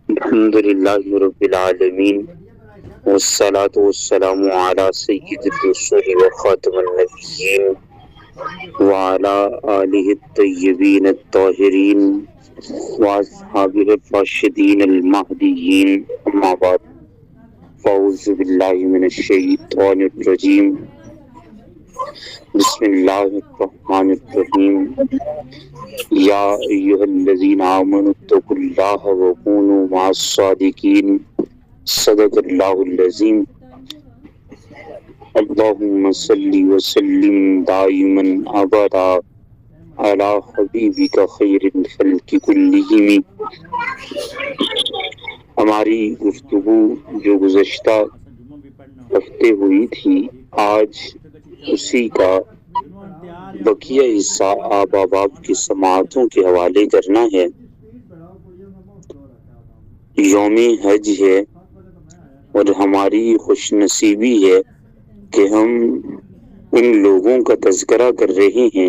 الحمد للہ رب العالمین والصلاة والسلام علی سید الرسول وخاتم النبیین وعلى آلہ الطیبین الطاہرین واصحابہ الراشدین المہدیین اما بعد فاعوذ باللہ من الشیطان الرجیم بسم اللہ الرحمن الرحیم یا ایہا الذین آمنوا اتقوا اللہ وکونوا مع الصادقین صدق اللہ العظیم اللہم صلی وسلم دائما ابدا علی حبیبک خیر الخلق کلہم۔ ہماری گفتگو جو گزشتہ ہفتے ہوئی تھی، آج اسی کا بقیہ حصہ آبا باب کی سماعتوں کے حوالے کرنا ہے۔ یوم حج ہے اور ہماری خوش نصیبی ہے کہ ہم ان لوگوں کا تذکرہ کر رہے ہیں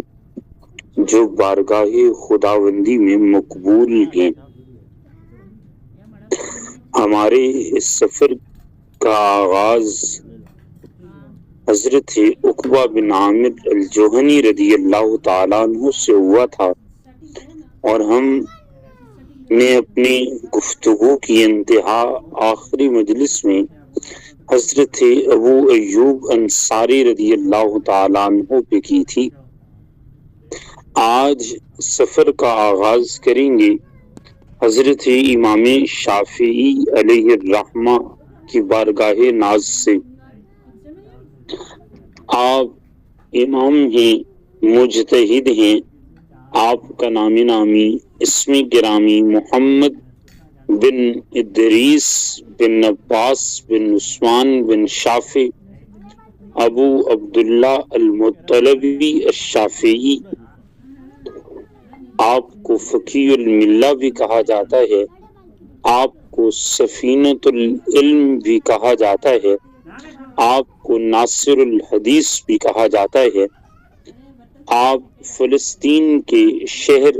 جو بارگاہ خداوندی میں مقبول ہیں۔ ہمارے اس سفر کا آغاز حضرت عقبہ بن عامر الجوہنی رضی اللہ تعالیٰ عنہ سے ہوا تھا، اور ہم نے اپنی گفتگو کی انتہا آخری مجلس میں حضرت ابو ایوب انصاری رضی اللہ تعالیٰ عنہ پہ کی تھی۔ آج سفر کا آغاز کریں گے حضرت امام شافعی علیہ الرحمہ کی بارگاہ ناز سے۔ آپ امام ہیں، مجتہد ہیں۔ آپ کا نام نامی اسم گرامی محمد بن ادریس بن عباس بن عثمان بن شافع ابو عبداللہ المطلبی الشافعی۔ آپ کو فقیہ الملہ بھی کہا جاتا ہے، آپ کو سفینۃ العلم بھی کہا جاتا ہے، آپ کو ناصر الحدیث بھی کہا جاتا ہے۔ آپ فلسطین کے شہر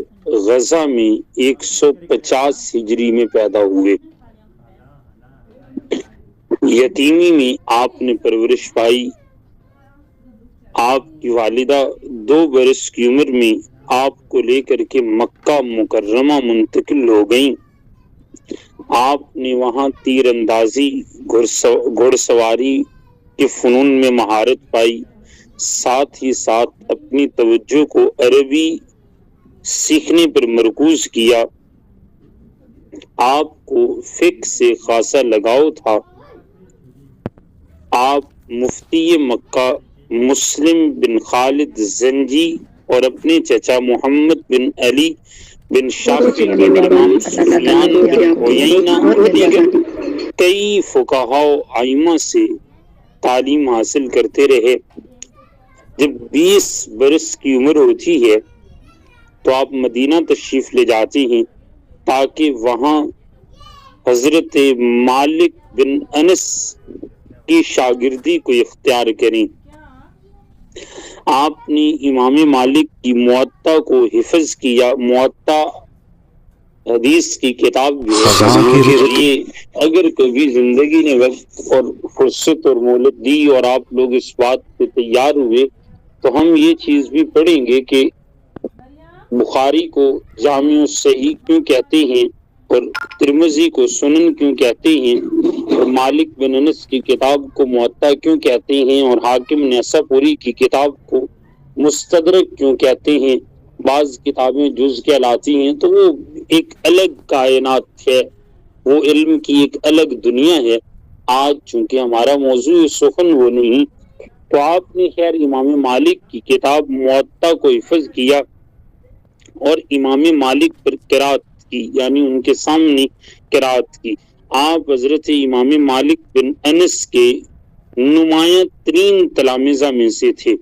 غزہ میں 150 ہجری میں پیدا ہوئے۔ یتیمی میں آپ نے پرورش پائی۔ آپ کی والدہ 2 برس کی عمر میں آپ کو لے کر کے مکہ مکرمہ منتقل ہو گئیں۔ آپ نے وہاں تیر اندازی، گھڑ سواری کے فنون میں مہارت پائی، ساتھ ہی ساتھ اپنی توجہ کو عربی سیکھنے پر مرکوز کیا۔ آپ کو فقہ سے خاصا لگاؤ تھا۔ آپ مفتی مکہ مسلم بن خالد زنجی اور اپنے چچا محمد بن علی بن شافعی کے امام سفیان بن عیینہ اور دیگر کئی فقہاء و ائمہ سے تعلیم حاصل کرتے رہے۔ جب 20 برس کی عمر ہوتی ہے تو آپ مدینہ تشریف لے جاتے ہیں تاکہ وہاں حضرت مالک بن انس کی شاگردی کو اختیار کریں۔ آپ نے امام مالک کی موطا کو حفظ کیا۔ موطا حدیث کی کتاب جو ہے، اگر کبھی زندگی نے وقت اور فرصت اور مہلت دی اور آپ لوگ اس بات پہ تیار ہوئے تو ہم یہ چیز بھی پڑھیں گے کہ بخاری کو جامع صحیح کیوں کہتے ہیں اور ترمذی کو سنن کیوں کہتے ہیں، اور مالک بن انس کی کتاب کو موطا کیوں کہتے ہیں، اور حاکم نیسابوری کی کتاب کو مستدرک کیوں کہتے ہیں۔ بعض کتابیں جز کہلاتی ہیں، تو وہ ایک الگ کائنات ہے، وہ علم کی ایک الگ دنیا ہے۔ آج چونکہ ہمارا موضوع سخن وہ نہیں، تو آپ نے خیر امام مالک کی کتاب موطا کو حفظ کیا اور امام مالک پر قرات کی، یعنی ان کے سامنے قرات کی۔ آپ حضرت امام مالک بن انس کے نمایاں ترین تلامذہ میں سے تھے۔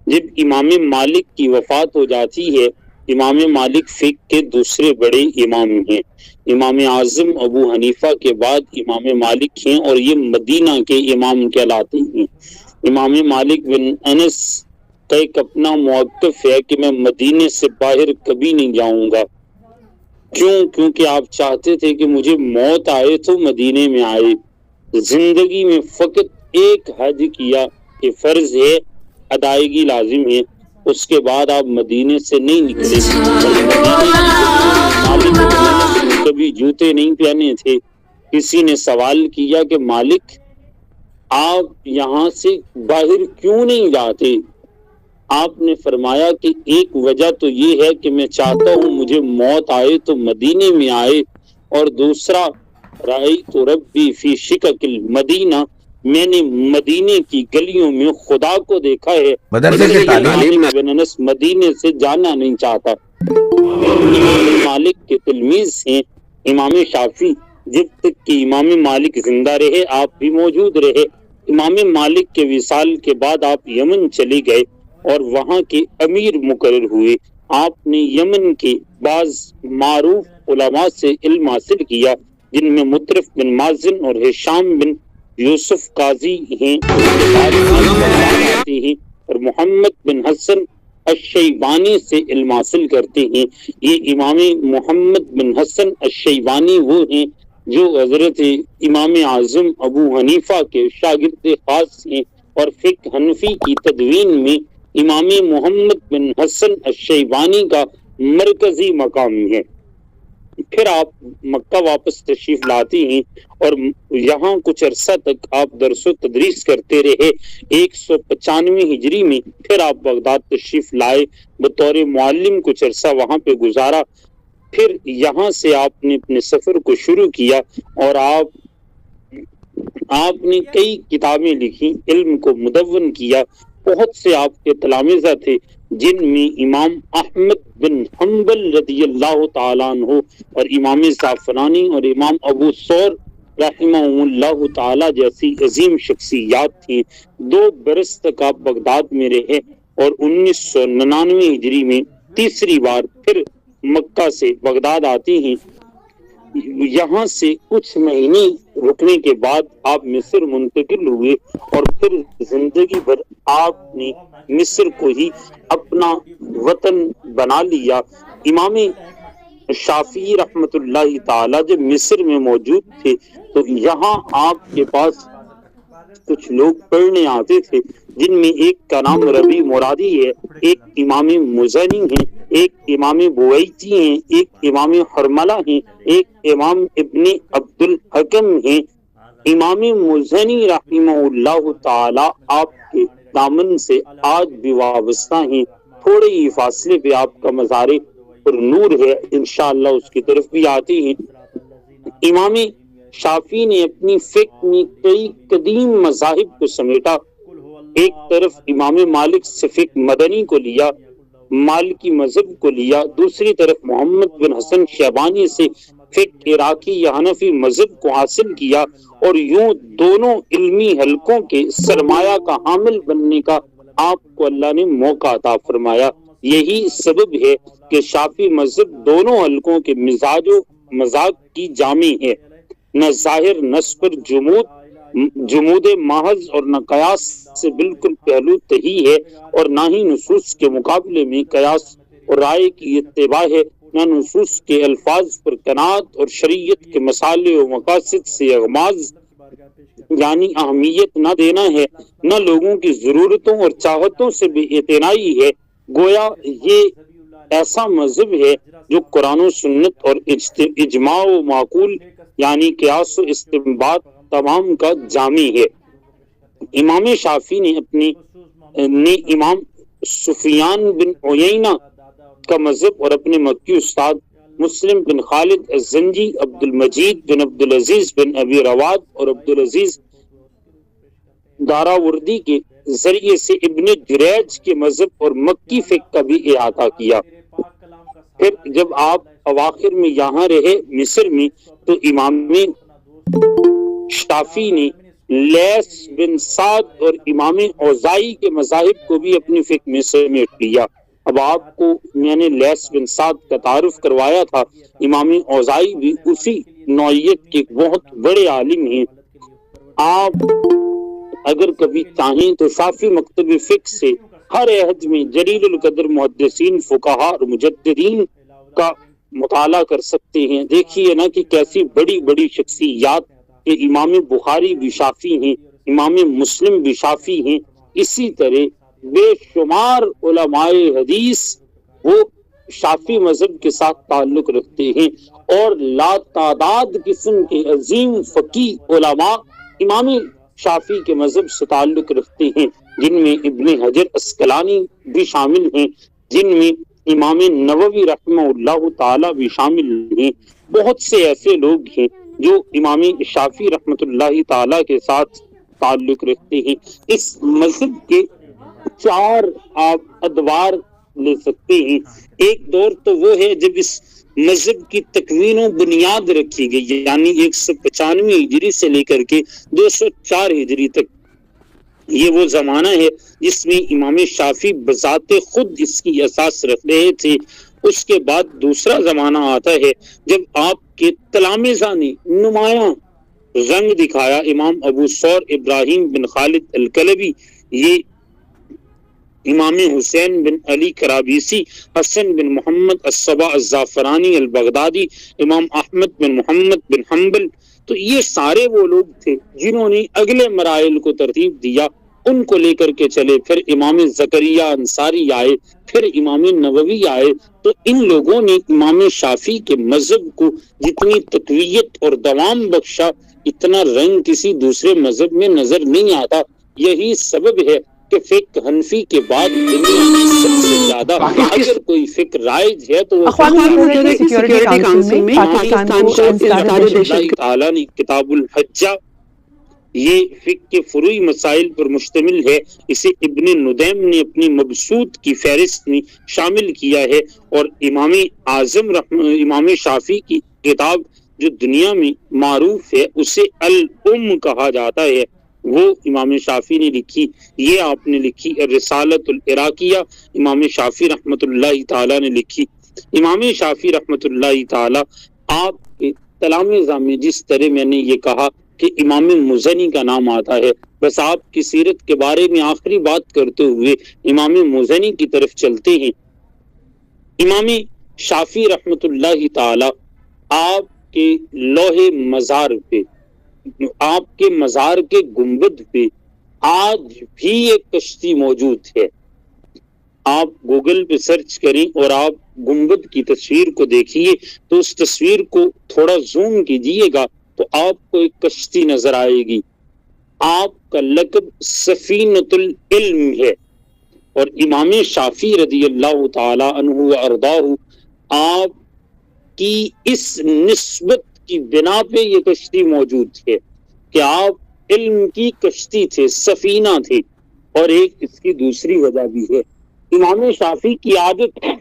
جب امام مالک کی وفات ہو جاتی ہے، امام مالک فقہ کے دوسرے بڑے امام ہیں۔ امام اعظم ابو حنیفہ کے بعد امام مالک ہیں اور یہ مدینہ کے امام کہلاتے ہیں۔ امام مالک بن انس کا ایک اپنا موقف ہے کہ میں مدینے سے باہر کبھی نہیں جاؤں گا۔ کیوں؟ کیونکہ آپ چاہتے تھے کہ مجھے موت آئے تو مدینے میں آئے. زندگی میں فقط ایک حج کیا کہ فرض ہے، ادائیگی لازم ہے، اس کے بعد آپ مدینے سے نہیں نکلے. اور مدینے کے مالک کبھی جوتے نہیں پہنے تھے. کسی نے سوال کیا کہ مالک آپ یہاں سے باہر کیوں نہیں جاتے؟ آپ نے فرمایا کہ ایک وجہ تو یہ ہے کہ میں چاہتا ہوں مجھے موت آئے تو مدینے میں آئے، اور دوسرا رأیت ربی فی شقق المدینہ، میں نے مدینے کی گلیوں میں خدا کو دیکھا ہے. مدرسے کی تعلیم بن انس مدینے سے جانا نہیں چاہتا. امام مالک کے تلمیذ ہیں امام شافعی. جب تک کہ امام مالک زندہ رہے آپ بھی موجود رہے. امام مالک کے وصال کے بعد آپ یمن چلے گئے اور وہاں کے امیر مقرر ہوئے. آپ نے یمن کے بعض معروف علماء سے علم حاصل کیا، جن میں مطرف بن مازن اور ہشام بن یوسف قاضی ہیں. اور محمد بن حسن الشیبانی سے علم حاصل کرتے ہیں. یہ امام محمد بن حسن الشیبانی وہ ہیں جو حضرت امام اعظم ابو حنیفہ کے شاگرد خاص ہیں، اور فقہ حنفی کی تدوین میں امام محمد بن حسن الشیبانی کا مرکزی مقام ہے. پھر آپ مکہ واپس تشریف لاتے ہیں اور یہاں کچھ عرصہ تک آپ درس و تدریس کرتے رہے. 195 ہجری میں پھر آپ بغداد تشریف لائے بطور معلم، کچھ عرصہ وہاں پہ گزارا. پھر یہاں سے آپ نے اپنے سفر کو شروع کیا اور آپ نے کئی کتابیں لکھی، علم کو مدون کیا. بہت سے آپ کے تلامذہ تھے جن میں امام احمد بن حنبل رضی اللہ تعالیٰ عنہ اور امام زعفرانی اور امام ابو ثور رحمہ اللہ تعالیٰ جیسی عظیم شخصیات تھیں. 2 برس تک آپ بغداد میں رہے اور 1999 ہجری میں تیسری بار پھر مکہ سے بغداد آتے ہیں. یہاں سے کچھ مہینے رکنے کے بعد آپ مصر منتقل ہوئے اور پھر زندگی بھر آپ نے مصر کو ہی اپنا وطن بنا لیا. امام شافعی رحمت اللہ تعالی جب مصر میں موجود تھے تو یہاں آپ کے پاس کچھ لوگ پڑھنے آتے تھے، جن میں ایک کا نام ربی مرادی ہے، ایک امام مزنی ہیں، ایک امام بویتی ہیں، ایک امام حرملہ ہیں، ایک امام ابن عبد الحکم ہیں. امام مزنی رحمہ اللہ تعالی آپ کے دامن سے آج بھی وابستہ ہیں. تھوڑے ہی فاصلے پہ آپ کا مزار پر نور ہے، انشاءاللہ اس کی طرف بھی آتے ہیں. امام شافعی نے اپنی فقہ میں کئی قدیم مذاہب کو سمیٹا. ایک طرف امام مالک سے فقہ مدنی کو لیا، مالکی مذہب کو لیا، دوسری طرف محمد بن حسن شیبانی سے فقہ عراقی یا حنفی مذہب کو حاصل کیا، اور یوں دونوں علمی حلقوں کے سرمایہ کا حامل بننے کا آپ کو اللہ نے موقع عطا فرمایا. یہی سبب ہے کہ شافعی مذہب دونوں حلقوں کے مزاج و مذاق کی جامع ہے. نہ ظاہر نص پر جمود محض اور نہ قیاس سے بالکل پہلو تہی ہے، اور نہ ہی نصوص کے مقابلے میں قیاس اور رائے کی اتباع ہے. نہ نصوص کے الفاظ پر قناعت اور شریعت کے مصالح و مقاصد سے اغماض یعنی اہمیت نہ دینا ہے، نہ لوگوں کی ضرورتوں اور چاہتوں سے بے اعتنائی ہے. گویا یہ ایسا مذہب ہے جو قرآن و سنت اور اجماع و معقول یعنی قیاس و استنباط تمام کا جامع ہے. امام شافعی نے امام سفیان بن عیینہ کا مذہب اور اپنے مکی استاد مسلم بن خالد الزنجی، عبد المجید بن عبد العزیز بن ابی رواد اور عبد العزیز داراوردی کے ذریعے سے ابن جریج کے مذہب اور مکی فقہ کا بھی احاطہ کیا. پھر جب آپ اواخر میں یہاں رہے مصر میں تو امام شافعی نے لیث بن سعد اور امام اوزاعی کے مذاہب کو بھی اپنی فقہ میں سمیٹ لیا. اب آپ کو میں نے لیث بن سعد کا تعارف کروایا تھا، امام اوزاعی بھی اسی نوعیت کے بہت بڑے عالم ہیں. آپ اگر کبھی چاہیں تو شافعی مکتب فقہ سے ہر عہد میں جلیل القدر محدثین، فقہاء اور مجددین کا مطالعہ کر سکتے ہیں. دیکھیے نا کہ کیسی بڑی بڑی شخصیات کہ امام بخاری بھی شافی ہیں, امام مسلم بھی شافی ہیں, اسی طرح بے شمار علماء حدیث وہ شافی مذہب کے ساتھ تعلق رکھتے ہیں, اور لا تعداد قسم کے عظیم فقیہ علماء امام شافی کے مذہب سے تعلق رکھتے ہیں, جن میں ابن حجر عسقلانی بھی شامل ہیں, جن میں امام نووی رحمہ اللہ تعالی بھی شامل ہیں. بہت سے ایسے لوگ ہیں جو امام شافی رحمۃ اللہ تعالی کے ساتھ تعلق رکھتے ہیں. اس مذہب کے 4 آپ ادوار لے سکتے ہیں. ایک دور تو وہ ہے جب اس مذہب کی تکوین و بنیاد رکھی گئی, یعنی 195 ہجری سے لے کر کے 204 ہجری تک. یہ وہ زمانہ ہے جس میں امام شافی بذات خود اس کی اساس رکھ رہے تھے. اس کے بعد دوسرا زمانہ آتا ہے جب آپ کے تلامذہ نے نمایاں رنگ دکھایا. امام ابو ثور ابراہیم بن خالد الکلبی, یہ امام حسین بن علی کرابیسی, حسن بن محمد الصبا الزعفرانی البغدادی, امام احمد بن محمد بن حنبل. تو یہ سارے وہ لوگ تھے جنہوں نے اگلے مراحل کو ترتیب دیا, ان کو لے کر کے چلے. پھر امام زکریا انصاری آئے, پھر امام نووی آئے. تو ان لوگوں نے امام شافی کے مذہب کو جتنی تقویت اور دوام بخشا, اتنا رنگ کسی دوسرے مذہب میں نظر نہیں آتا. یہی سبب ہے کہ فقہ حنفی کے بعد دنیا میں سب سے زیادہ اگر کوئی فقہ رائج ہے تو اقوام متحدہ کی سیکیورٹی کونسل میں پاکستان کو تعالیٰ نے کتاب الحجہ, یہ فقہ کے فروعی مسائل پر مشتمل ہے, اسے ابن ندیم نے اپنی مبسوط کی فہرست میں شامل کیا ہے. اور امام اعظم امام شافی کی کتاب جو دنیا میں معروف ہے اسے الام کہا جاتا ہے, وہ امام شافی نے لکھی. یہ آپ نے لکھی. رسالۃ العراقیہ امام شافی رحمۃ اللہ تعالی نے لکھی. امام شافی رحمۃ اللہ تعالی آپ کے تلامذہ میں جس طرح میں نے یہ کہا کہ امام مزنی کا نام آتا ہے, بس آپ کی سیرت کے بارے میں آخری بات کرتے ہوئے امام مزنی کی طرف چلتے ہیں. امام شافی رحمۃ اللہ تعالی آپ کے لوح مزار پہ, آپ کے مزار کے گنبد پہ آج بھی ایک کشتی موجود ہے. آپ گوگل پہ سرچ کریں اور آپ گنبد کی تصویر کو دیکھیے تو اس تصویر کو تھوڑا زوم کیجیے گا تو آپ کو ایک کشتی نظر آئے گی. آپ کا لقب سفینۃ العلم ہے, اور امام شافی رضی اللہ تعالی عنہ و ارضاہ آپ کی اس نسبت کی بنا پہ یہ کشتی موجود ہے کہ آپ علم کی کشتی تھے, سفینہ تھے. اور ایک اس کی دوسری وجہ بھی ہے, امام شافی کی عادت ہے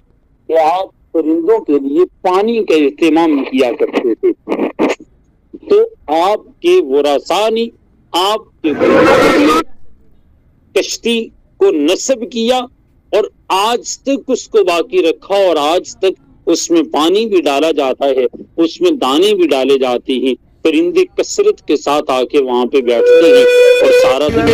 کہ آپ پرندوں کے لیے پانی کا اہتمام کیا کرتے تھے. تو آپ کے ورثاء نے آپ کے کشتی کو نصب کیا اور آج تک اس کو باقی رکھا, اور آج تک اس میں پانی بھی ڈالا جاتا ہے, اس میں دانے بھی ڈالے جاتے ہیں. پرندے کثرت کے ساتھ آ کے وہاں پہ بیٹھتے ہیں اور سارا دن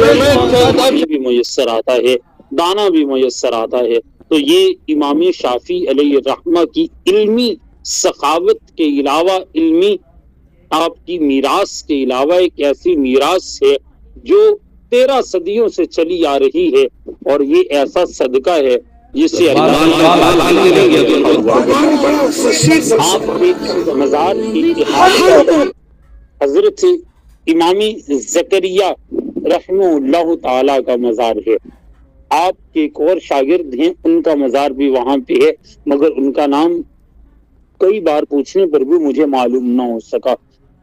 پانی بھی میسر آتا ہے, دانا بھی میسر آتا ہے. تو یہ امام شافی علیہ الرحمہ کی علمی سخاوت کے علاوہ, علمی آپ کی میراث کے علاوہ ایک ایسی میراث ہے جو 13 صدیوں سے چلی آ رہی ہے, اور یہ ایسا صدقہ ہے جسے آپ کے مزار کی حضرت امام زکریا رحمہ اللہ تعالی کا مزار ہے. آپ کے ایک اور شاگرد ہیں, ان کا مزار بھی وہاں پہ ہے, مگر ان کا نام کئی بار پوچھنے پر بھی مجھے معلوم نہ ہو سکا.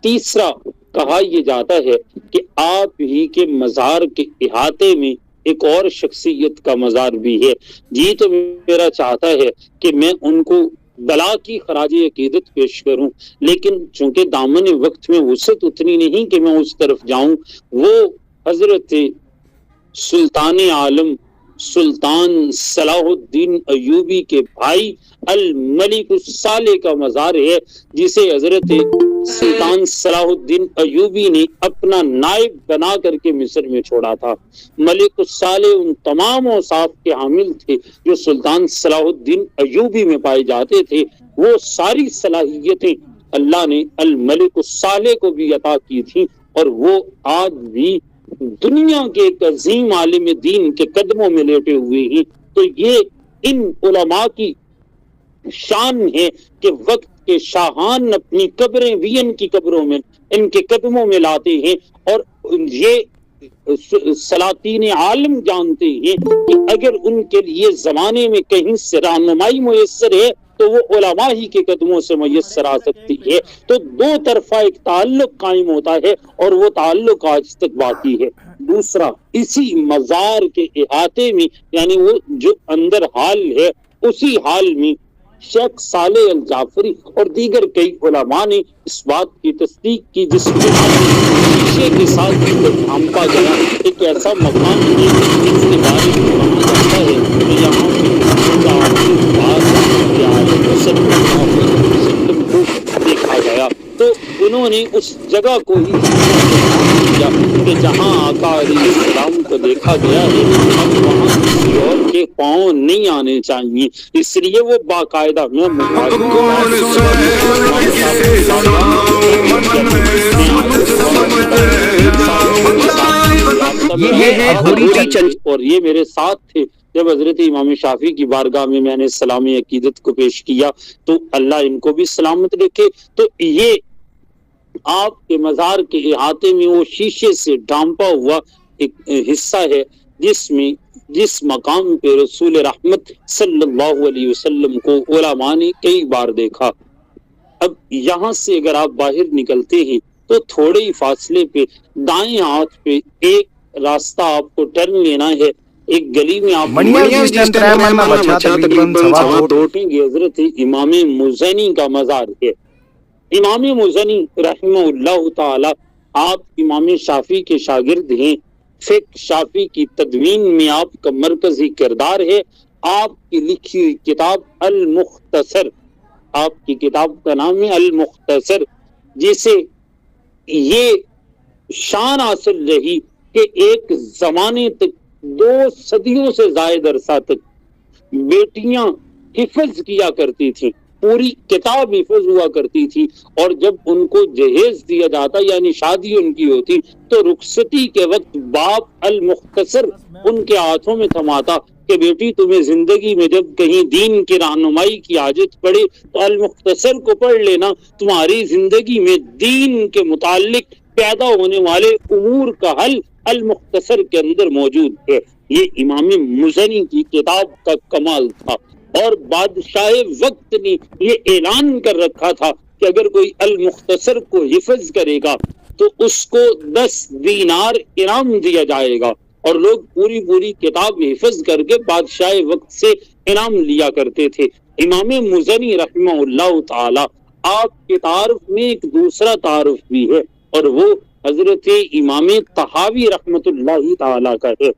تیسرا کہا یہ جاتا ہے کہ آپ ہی کے مزار کے احاطے میں ایک اور شخصیت کا مزار بھی ہے. جی تو میرا چاہتا ہے کہ میں ان کو بلا کی خراج عقیدت پیش کروں, لیکن چونکہ دامن وقت میں وسعت اتنی نہیں کہ میں اس طرف جاؤں. وہ حضرت سلطان عالم سلطان صلاح الدین ایوبی کے بھائی الملک الصالح کا مزار ہے, جسے حضرت سلطان صلاح الدین ایوبی نے اپنا نائب بنا کر کے مصر میں چھوڑا تھا۔ ملک الصالح ان تمام اوصاف کے حامل تھے جو سلطان صلاح الدین ایوبی میں پائے جاتے تھے۔ وہ ساری صلاحیتیں اللہ نے الملک الصالح کو بھی عطا کی تھی، اور وہ آج بھی دنیا کے ایک عظیم عالم دین کے قدموں میں لیٹے ہوئے ہیں۔ تو یہ ان علماء کی شان ہے کہ وقت کے شاہان اپنی قبریں بھی ان کی قبروں میں، ان کے قدموں میں لاتے ہیں، اور یہ سلاطین عالم جانتے ہیں کہ اگر ان کے لیے زمانے میں کہیں سے رہنمائی میسر ہے تو وہ علماء ہی کے قدموں سے میسر آ سکتی ہے۔ تو دو طرفہ ایک تعلق قائم ہوتا ہے، اور وہ تعلق آج تک باقی ہے۔ دوسرا، اسی مزار کے احاطے میں، یعنی وہ جو اندر حال ہے، اسی حال میں شیخ صالح الجعفری اور دیگر کئی علماء نے اس بات کی تصدیق کی جس میں شیشے کے ساتھ ڈھانپا گیا ایک ایسا مقام ہے جس کے بارے میں کہا جاتا ہے کہ یہاں پہ دیکھا گیا۔ تو انہوں نے اس جگہ کو ہی کیا کہ جہاں آقا علیہ السلام کو دیکھا گیا ہے، اب وہاں کسی اور کے پاؤں نہیں آنے چاہیے، اس لیے وہ باقاعدہ میں اور یہ میرے ساتھ تھے جب حضرت امام شافعی کی بارگاہ میں نے سلامی عقیدت کو پیش کیا، تو اللہ ان کو بھی سلامت رکھے۔ تو یہ آپ کے مزار کے احاطے میں وہ شیشے سے ڈھانپا ہوا ایک حصہ ہے جس مقام پہ رسول رحمت صلی اللہ علیہ وسلم کو علماء نے کئی بار دیکھا۔ اب یہاں سے اگر آپ باہر نکلتے ہیں تو تھوڑے ہی فاصلے پہ دائیں ہاتھ پہ ایک راستہ آپ کو ٹرن لینا ہے، ایک گلی میں آپ حضرت امام مزنی کا مزار ہے۔ امام مزنی رحمہ اللہ تعالی آپ امام شافعی کے شاگرد ہیں، فقہ شافعی کی تدوین میں آپ کا مرکزی کردار ہے۔ آپ کی لکھی ہوئی کتاب المختصر، آپ کی کتاب کا نام ہے المختصر، جسے یہ شان حاصل رہی کہ ایک زمانے تک 2 صدیوں سے زائد عرصہ تک بیٹیاں حفظ کیا کرتی تھیں، پوری کتاب حفظ ہوا کرتی تھی، اور جب ان کو جہیز دیا جاتا یعنی شادی ان کی ہوتی تو رخصتی کے وقت باپ المختصر ان کے ہاتھوں میں تھماتا کہ بیٹی تمہیں زندگی میں جب کہیں دین کی رہنمائی کی حاجت پڑے تو المختصر کو پڑھ لینا، تمہاری زندگی میں دین کے متعلق پیدا ہونے والے امور کا حل المختصر کے اندر موجود ہے۔ یہ امام مزنی کی کتاب کا کمال تھا، اور بادشاہ وقت نے یہ اعلان کر رکھا تھا کہ اگر کوئی المختصر کو حفظ کرے گا تو اس کو 10 دینار انعام دیا جائے گا، اور لوگ پوری کتاب حفظ کر کے بادشاہ وقت سے انعام لیا کرتے تھے۔ امام مزنی رحمہ اللہ تعالی آپ کے تعارف میں ایک دوسرا تعارف بھی ہے، اور وہ حضرت امام طحاوی رحمۃ اللہ تعالی کا ہے۔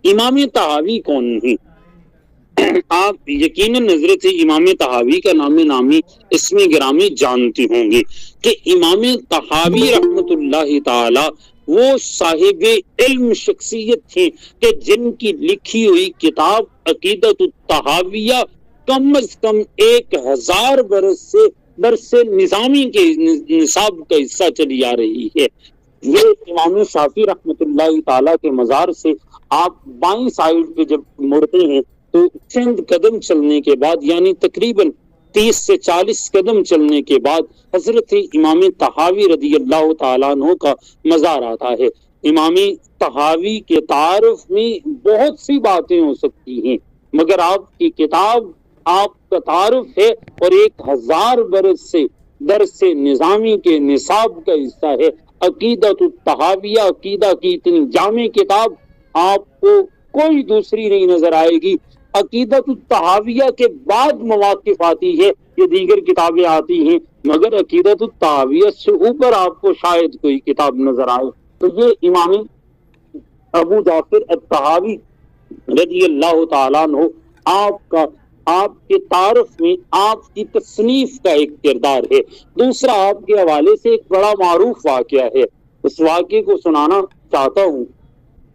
امام طحاوی کون ہیں؟ آپ یقیناً حضرت امام طحاوی کا نام نامی اسم گرامی جانتے ہوں گے کہ امام طحاوی رحمۃ اللہ تعالی وہ صاحب علم شخصیت تھے کہ جن کی لکھی ہوئی کتاب عقیدۃ الطحاویہ کم از کم 1000 برس سے درس نظامی کے نصاب کا حصہ چلی آ رہی ہے۔ یہ امام شافعی رحمۃ اللہ تعالی کے مزار سے آپ بائیں سائڈ پہ جب مڑتے ہیں تو چند قدم چلنے کے بعد، یعنی تقریباً 30 سے 40 قدم چلنے کے بعد حضرت امام طحاوی رضی اللہ تعالیٰ عنہ کا مزار آتا ہے۔ امام طحاوی کے تعارف میں بہت سی باتیں ہو سکتی ہیں، مگر آپ کی کتاب آپ کا تعارف ہے، اور 1000 برس سے درس نظامی کے نصاب کا حصہ ہے۔ عقیدۃ الطحاویہ، عقیدہ کی اتنی جامع کتاب آپ کو کوئی دوسری نہیں نظر آئے گی۔ عقیدۃ الطحاویہ کے بعد مواقف آتی ہے، یہ دیگر کتابیں آتی ہیں، مگر عقیدۃ الطحاویہ سے اوپر آپ کو شاید کوئی کتاب نظر آئے۔ تو یہ امام ابو جعفر الطحاوی رضی اللہ تعالیٰ عنہ آپ کا آپ کے تعارف میں آپ کی تصنیف کا ایک کردار ہے. دوسرا آپ کے حوالے سے ایک بڑا معروف واقعہ ہے، اس واقعے کو سنانا چاہتا ہوں.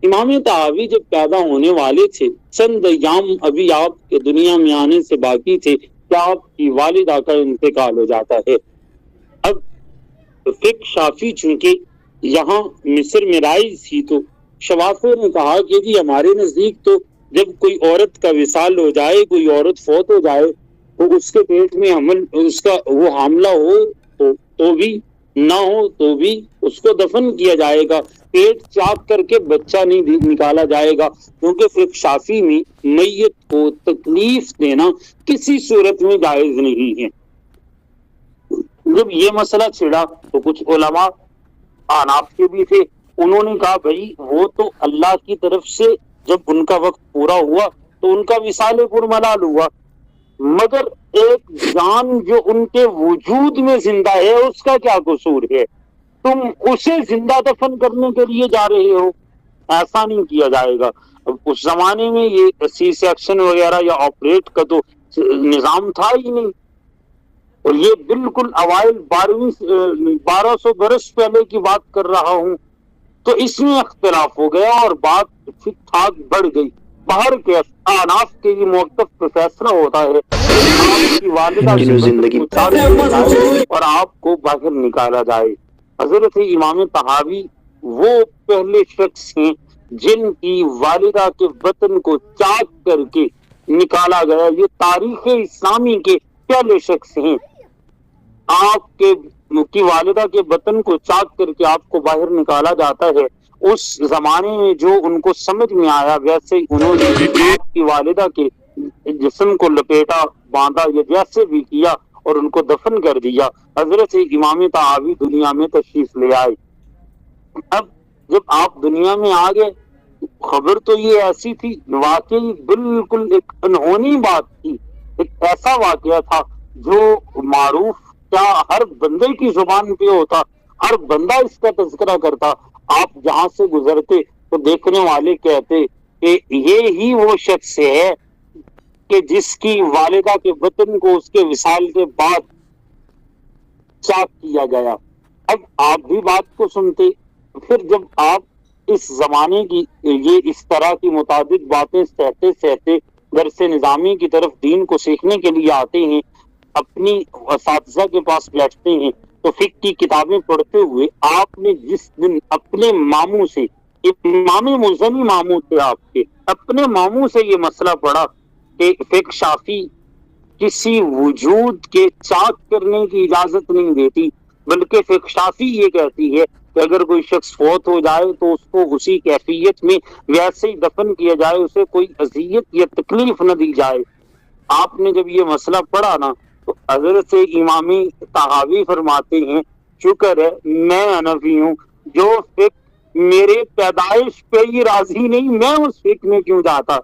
امام طحاوی جب پیدا ہونے والے تھے، چند ایام ابھی آپ کے دنیا میں آنے سے باقی تھے کہ آپ کی والدہ کا انتقال ہو جاتا ہے. اب فقہ شافی چونکہ یہاں مصر میں رائج تھی، تو شوافیوں نے کہا کہ جی ہمارے نزدیک تو جب کوئی عورت کا وصال ہو جائے، کوئی عورت فوت ہو جائے، تو اس کے پیٹ میں حمل، اس کا وہ حاملہ ہو تو بھی، نہ ہو تو بھی اس کو دفن کیا جائے گا، پیٹ چاک کر کے بچہ نہیں نکالا جائے گا، کیونکہ فقہ شافی میں میت کو تکلیف دینا کسی صورت میں جائز نہیں ہے. جب یہ مسئلہ چھڑا تو کچھ علماء احناف کے بھی تھے، انہوں نے کہا بھائی وہ تو اللہ کی طرف سے جب ان کا وقت پورا ہوا تو ان کا وصال پرملال ہوا، مگر ایک جان جو ان کے وجود میں زندہ ہے اس کا کیا قصور ہے؟ تم اسے زندہ دفن کرنے کے لیے جا رہے ہو، ایسا نہیں کیا جائے گا. اب اس زمانے میں یہ سی سیکشن وغیرہ یا آپریٹ کا تو نظام تھا ہی نہیں، اور یہ بالکل اوائل 1200 برس پہلے کی بات کر رہا ہوں. تو اس میں اختلاف ہو گیا اور بات ٹھیک ٹھاک بڑھ گئی. باہر کے احناف کے یہ موقف پہ فیصلہ ہوتا ہے آپ کی والدہ کی زندگی اور آپ کو باہر نکالا جائے. حضرت امام طحاوی وہ پہلے شخص ہیں جن کی والدہ کے وطن کو چاک کر کے نکالا گیا. یہ تاریخ اسلامی کے پہلے شخص ہیں. آپ کی والدہ کے وطن کو چاک کر کے آپ کو باہر نکالا جاتا ہے. اس زمانے میں جو ان کو سمجھ میں آیا ویسے انہوں نے آپ کی والدہ کے جسم کو لپیٹا، باندھا، یہ جیسے بھی کیا اور ان کو دفن کر دیا. حضرت امام طحاوی دنیا میں تشریف لے آئے. اب جب آپ دنیا میں آ گئے، خبر تو یہ ایسی تھی، واقعی بالکل ایک انہونی بات تھی، ایک ایسا واقعہ تھا جو معروف کیا ہر بندے کی زبان پہ ہوتا، ہر بندہ اس کا تذکرہ کرتا. آپ جہاں سے گزرتے تو دیکھنے والے کہتے کہ یہ ہی وہ شخص ہے کہ جس کی والدہ کے وطن کو اس کے وصال کے بعد چاک کیا گیا. اب آپ بھی بات کو سنتے، پھر جب آپ اس زمانے کی یہ اس طرح کی متعدد باتیں سہتے سہتے درس نظامی کی طرف دین کو سیکھنے کے لیے آتے ہیں، اپنی اساتذہ کے پاس بیٹھتے ہیں، تو فقہ کی کتابیں پڑھتے ہوئے آپ نے جس دن اپنے ماموں سے، امام مزنی ماموں تھے آپ کے، اپنے ماموں سے یہ مسئلہ پڑھا کہ فقہ شافی کسی وجود کے چاک کرنے کی اجازت نہیں دیتی، بلکہ فقہ شافی یہ کہتی ہے کہ اگر کوئی شخص فوت ہو جائے تو اس کو اسی کیفیت میں ویسے ہی دفن کیا جائے، اسے کوئی اذیت یا تکلیف نہ دی جائے. آپ نے جب یہ مسئلہ پڑھا نا تو حضرت امام طحاوی فرماتے ہیں شکر ہے میں حنفی ہوں، جو فقہ میرے پیدائش پہ ہی راضی نہیں، میں اس فقہ میں کیوں جاتا.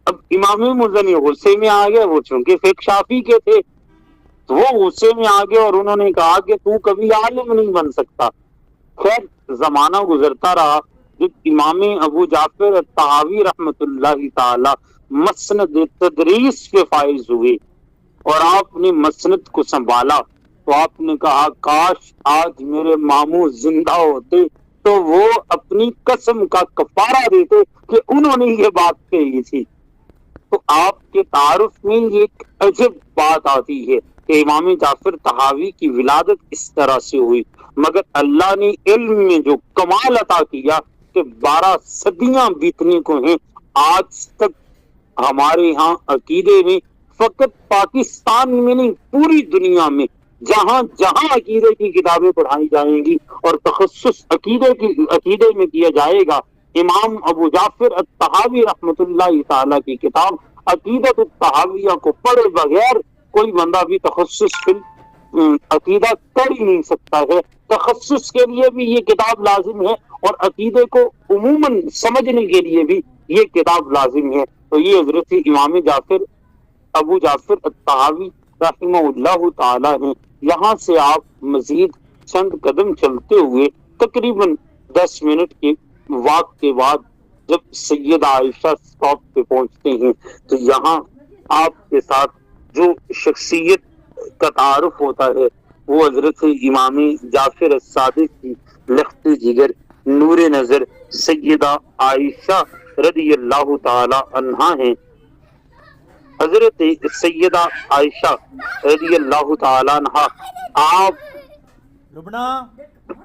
اب امام مزنی غصے میں آ گئے، وہ چونکہ فقہ شافی کے تھے تو وہ غصے میں آ گئے اور انہوں نے کہا کہ تو کبھی عالم نہیں بن سکتا. خیر زمانہ گزرتا رہا، جب امام ابو جعفر الطحاوی رحمت اللہ تعالی مسند تدریس کے فائز ہوئے اور آپ نے مسند کو سنبھالا تو آپ نے کہا کاش آج میرے ماموں زندہ ہوتے تو وہ اپنی قسم کا کفارہ دیتے کہ انہوں نے یہ بات کہی تھی. تو آپ کے تعارف میں یہ ایک عجب بات آتی ہے کہ امام جعفر طحاوی کی ولادت اس طرح سے ہوئی، مگر اللہ نے علم میں جو کمال عطا کیا کہ 12 صدیاں بیتنے کو ہیں، آج تک ہمارے ہاں عقیدے میں فقط پاکستان میں نہیں پوری دنیا میں جہاں جہاں عقیدے کی کتابیں پڑھائی جائیں گی اور تخصص عقیدے میں کیا جائے گا، امام ابو جعفر الطحاوی رحمت اللہ تعالی کی کتاب عقیدت الطحاویہ کو پڑھے بغیر کوئی بندہ بھی تخصص فی عقیدہ کر ہی نہیں سکتا ہے. تخصص کے لیے بھی یہ کتاب لازم ہے اور عقیدے کو عموماً سمجھنے کے لیے بھی یہ کتاب لازم ہے. تو یہ حضرت امام جعفر ابو جعفر الطحاوی رحمہ اللہ تعالی ہیں. یہاں سے آپ مزید چند قدم چلتے ہوئے تقریباً 10 منٹ کے واک کے بعد جب سیدہ عائشہ سٹاپ پہ پہنچتے ہیں تو یہاں آپ کے ساتھ جو شخصیت کا تعارف ہوتا ہے وہ حضرت امام جعفر الصادق کی لخت جگر نور نظر سیدہ عائشہ رضی اللہ تعالی عنہا ہیں۔ حضرت سیدہ عائشہ رضی اللہ تعالی عنہا آپ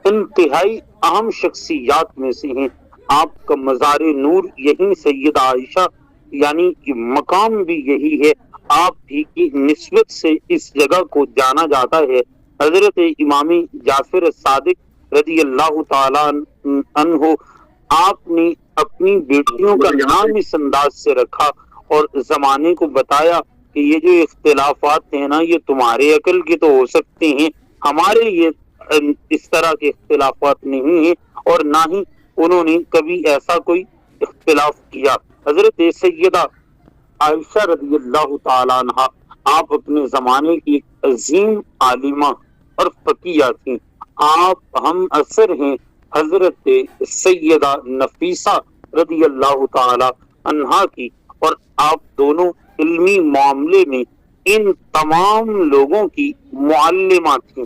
انتہائی اہم شخصیات میں سے ہیں۔ آپ کا مزار نور یہی سیدہ عائشہ یعنی کہ مقام بھی یہی ہے، آپ ہی کی نسبت سے اس جگہ کو جانا جاتا ہے۔ حضرت امام جعفر الصادق رضی اللہ تعالی عنہ آپ نے اپنی بیٹیوں کا نام اس انداز سے رکھا اور زمانے کو بتایا کہ یہ جو اختلافات ہیں نا یہ تمہارے عقل کے تو ہو سکتے ہیں، ہمارے یہ اس طرح کے اختلافات نہیں ہیں، اور نہ ہی انہوں نے کبھی ایسا کوئی اختلاف کیا۔ حضرت سیدہ عائشہ رضی اللہ تعالی عنہ آپ اپنے زمانے کی ایک عظیم عالمہ اور فقیہ تھیں۔ آپ ہم اثر ہیں حضرت سیدہ نفیسہ رضی اللہ تعالی عنہا کی، اور آپ دونوں علمی معاملے میں ان تمام لوگوں کی معلمہ تھیں۔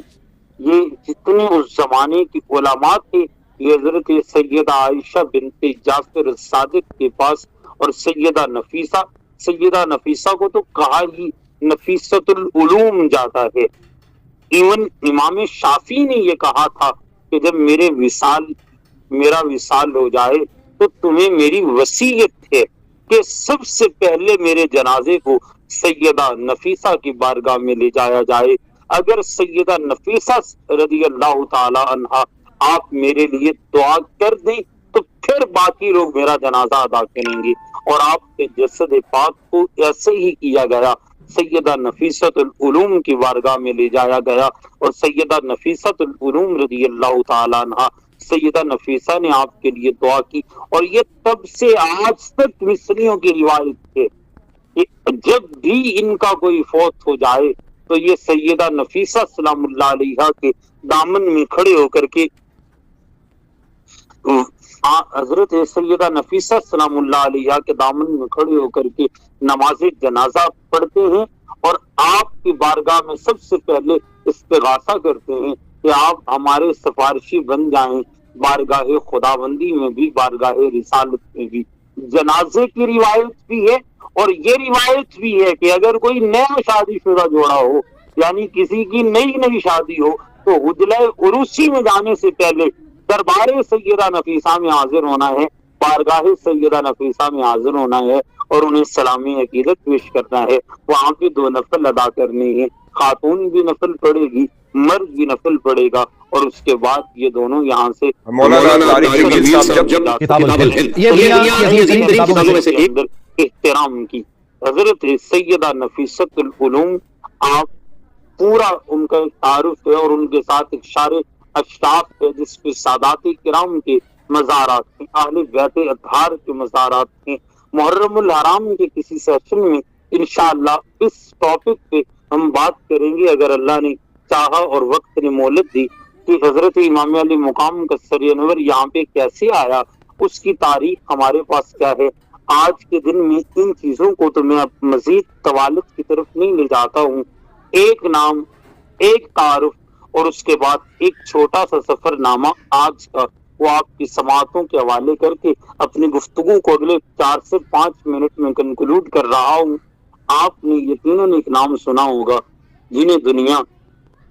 یہ جتنے اس زمانے کی علماء تھے یہ حضرت سیدہ عائشہ بنت جعفر الصادق کے پاس، اور سیدہ نفیسہ کو تو کہا ہی نفیست العلوم جاتا ہے۔ ایون امام شافعی نے یہ کہا تھا کہ جب میرا وصال ہو جائے تو تمہیں میری وصیت ہے کہ سب سے پہلے میرے جنازے کو سیدہ نفیسہ کی بارگاہ میں لے جایا جائے۔ اگر سیدہ نفیسہ رضی اللہ تعالی عنہا آپ میرے لیے دعا کر دیں تو پھر باقی لوگ میرا جنازہ ادا کریں گے، اور آپ کے جسد پاک کو ایسے ہی کیا گیا۔ سیدہ نفیست العلوم کی بارگاہ میں لے جایا گیا، اور سیدہ نفیست العلوم رضی اللہ تعالی عنہا سیدہ نفیسہ نے آپ کے لیے دعا کی، اور یہ تب سے آج تک مصریوں کی روایت ہے کہ جب بھی ان کا کوئی فوت ہو جائے تو یہ سیدہ نفیسہ سلام اللہ علیہا کے دامن میں کھڑے ہو کر کے حضرت سیدہ نفیسہ سلام اللہ علیہا کے دامن میں کھڑے ہو کر کے نماز جنازہ پڑھتے ہیں، اور آپ کی بارگاہ میں سب سے پہلے استغاثہ کرتے ہیں کہ آپ ہمارے سفارشی بن جائیں، بارگاہ خداوندی میں بھی بارگاہ رسالت میں بھی۔ جنازے کی روایت بھی ہے، اور یہ روایت بھی ہے کہ اگر کوئی نیا شادی شدہ جوڑا ہو یعنی کسی کی نئی شادی ہو تو حجلہ عروسی میں جانے سے پہلے دربار سیدہ نفیسہ میں حاضر ہونا ہے، بارگاہ سیدہ نفیسہ میں حاضر ہونا ہے، اور انہیں سلامی عقیدت پیش کرنا ہے۔ وہاں پہ 2 نفل ادا کرنے ہیں، خاتون بھی نفل پڑھے گی، مرد بھی نفل پڑھے گا، اور اس کے بعد یہ دونوں یہاں سے احترام کی۔ حضرت سیدہ نفیست العلوم آپ پورا ان کا تعارف ہے، اور ان کے ساتھ ایک شار اشراف ہے جس پہ سادات کرام کے مزارات ہیں، اہل بیت اطہار کے مزارات ہیں۔ محرم الحرام کے کسی سیشن میں انشاءاللہ اس ٹاپک پہ ہم بات کریں گے اگر اللہ نے چاہا اور وقت نے مہلت دی، کہ حضرت امام علی مقام کا سر انور یہاں پہ کیسے آیا، اس کی تاریخ ہمارے پاس کیا ہے۔ آج کے دن میں ان چیزوں کو تو میں اب مزید توالد کی طرف نہیں لے جاتا ہوں۔ ایک نام، ایک تعارف، اور اس کے بعد ایک چھوٹا سا سفر نامہ آج کا وہ آپ کی سماعتوں کے حوالے کر کے اپنی گفتگو کو اگلے 4 سے 5 منٹ میں کنکلوڈ کر رہا ہوں۔ آپ نے یقیناً ایک نام سنا ہوگا جنہیں دنیا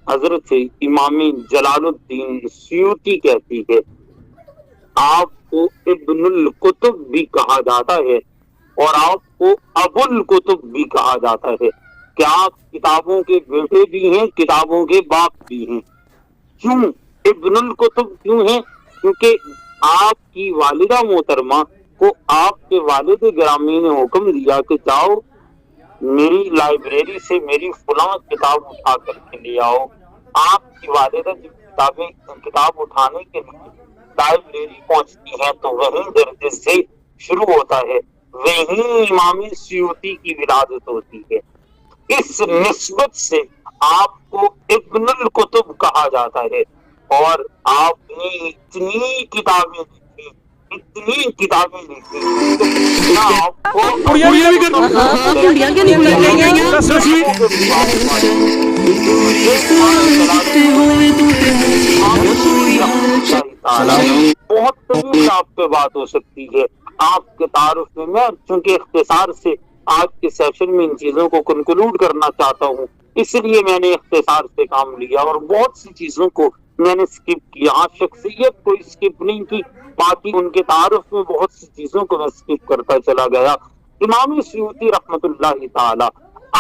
حضرت امام جلال الدین سیوطی کہتی ہے۔ آپ کو ابن الکتب بھی کہا جاتا ہے، اور آپ کو ابو الکتب بھی کہا جاتا ہے کہ آپ کتابوں کے بیٹے بھی ہیں، کتابوں کے باپ بھی ہیں۔ کیوں ابن الکتب کیوں ہیں؟ کیونکہ آپ کی والدہ محترمہ کو آپ کے والد گرامی نے حکم دیا کہ جاؤ میری لائبریری سے میری فلاں کتاب اٹھا کر کے لے آؤ۔ آپ کی والدہ جب کتاب اٹھانے کے لیے لائبریری پہنچتی ہے تو وہیں درجے سے شروع ہوتا ہے، وہیں امام سیوطی کی ولادت ہوتی ہے۔ اس نسبت سے آپ کو ابن الکتب کہا جاتا ہے، اور آپ نے اتنی کتابیں لکھی، اتنی کتابیں لکھی نہ آپ کو بہت طویل آپ پہ بات ہو سکتی ہے آپ کے تعارف میں چونکہ اختصار سے آج کے سیشن میں ان چیزوں کو کنکلوڈ کرنا چاہتا ہوں، اس لیے میں نے اختصار سے کام لیا اور بہت سی چیزوں کو میں نے اسکپ کیا. شخصیت کو اسکپ نہیں کی، باقی ان کے تعارف میں بہت سی چیزوں کو میں اسکپ کرتا چلا گیا. امام سیوطی رحمت اللہ تعالی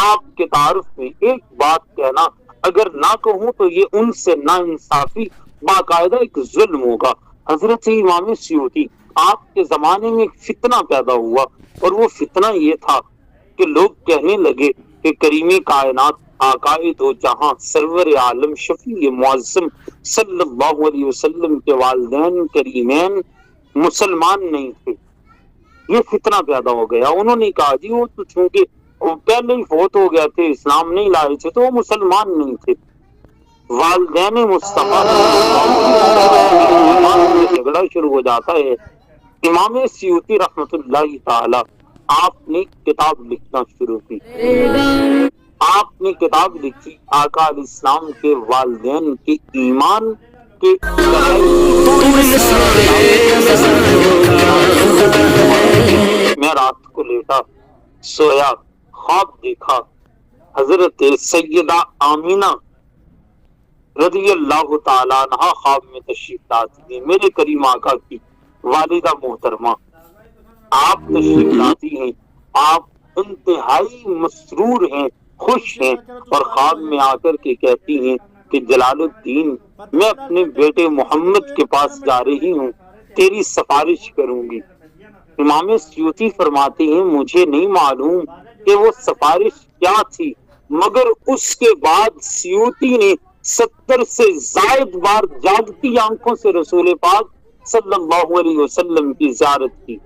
آپ کے تعارف میں ایک بات کہنا اگر نہ کہوں تو یہ ان سے نا انصافی باقاعدہ ایک ظلم ہوگا. حضرت امام سیوطی آپ کے زمانے میں ایک فتنہ پیدا ہوا اور وہ فتنہ یہ تھا کہ لوگ کہنے لگے کہ کریم کائنات آقائے دو جہاں سرور عالم شفیع معظم صلی اللہ علیہ وسلم کے والدین کریمین مسلمان نہیں تھے. یہ فتنہ پیدا ہو گیا. انہوں نے کہا جی وہ تو چونکہ وہ پہلے ہی فوت ہو گئے تھے، اسلام نہیں لائے تھے، تو وہ مسلمان نہیں تھے. والدین مصطفیٰ جھگڑا شروع ہو جاتا ہے. امام سیوطی رحمت اللہ تعالی آپ نے کتاب لکھنا شروع کی. آپ نے کتاب لکھی آقا علیہ السلام کے والدین کے ایمان کے میں رات کو لیٹا سویا، خواب دیکھا حضرت سیدہ آمینہ رضی اللہ تعالیٰ عنہا خواب میں تشریف لاتی ہیں. میرے کریم آقا کی والدہ محترمہ آپ تشریف لاتی ہیں، آپ انتہائی مسرور ہیں، خوش ہیں اور خواب میں آ کر کے کہتی ہیں کہ جلال الدین میں اپنے بیٹے محمد کے پاس جا رہی ہوں، تیری سفارش کروں گی. امام سیوطی فرماتے ہیں مجھے نہیں معلوم کہ وہ سفارش کیا تھی، مگر اس کے بعد سیوطی نے 70 سے زائد بار جاگتی آنکھوں سے رسول پاک صلی اللہ علیہ وسلم کی زیارت کی.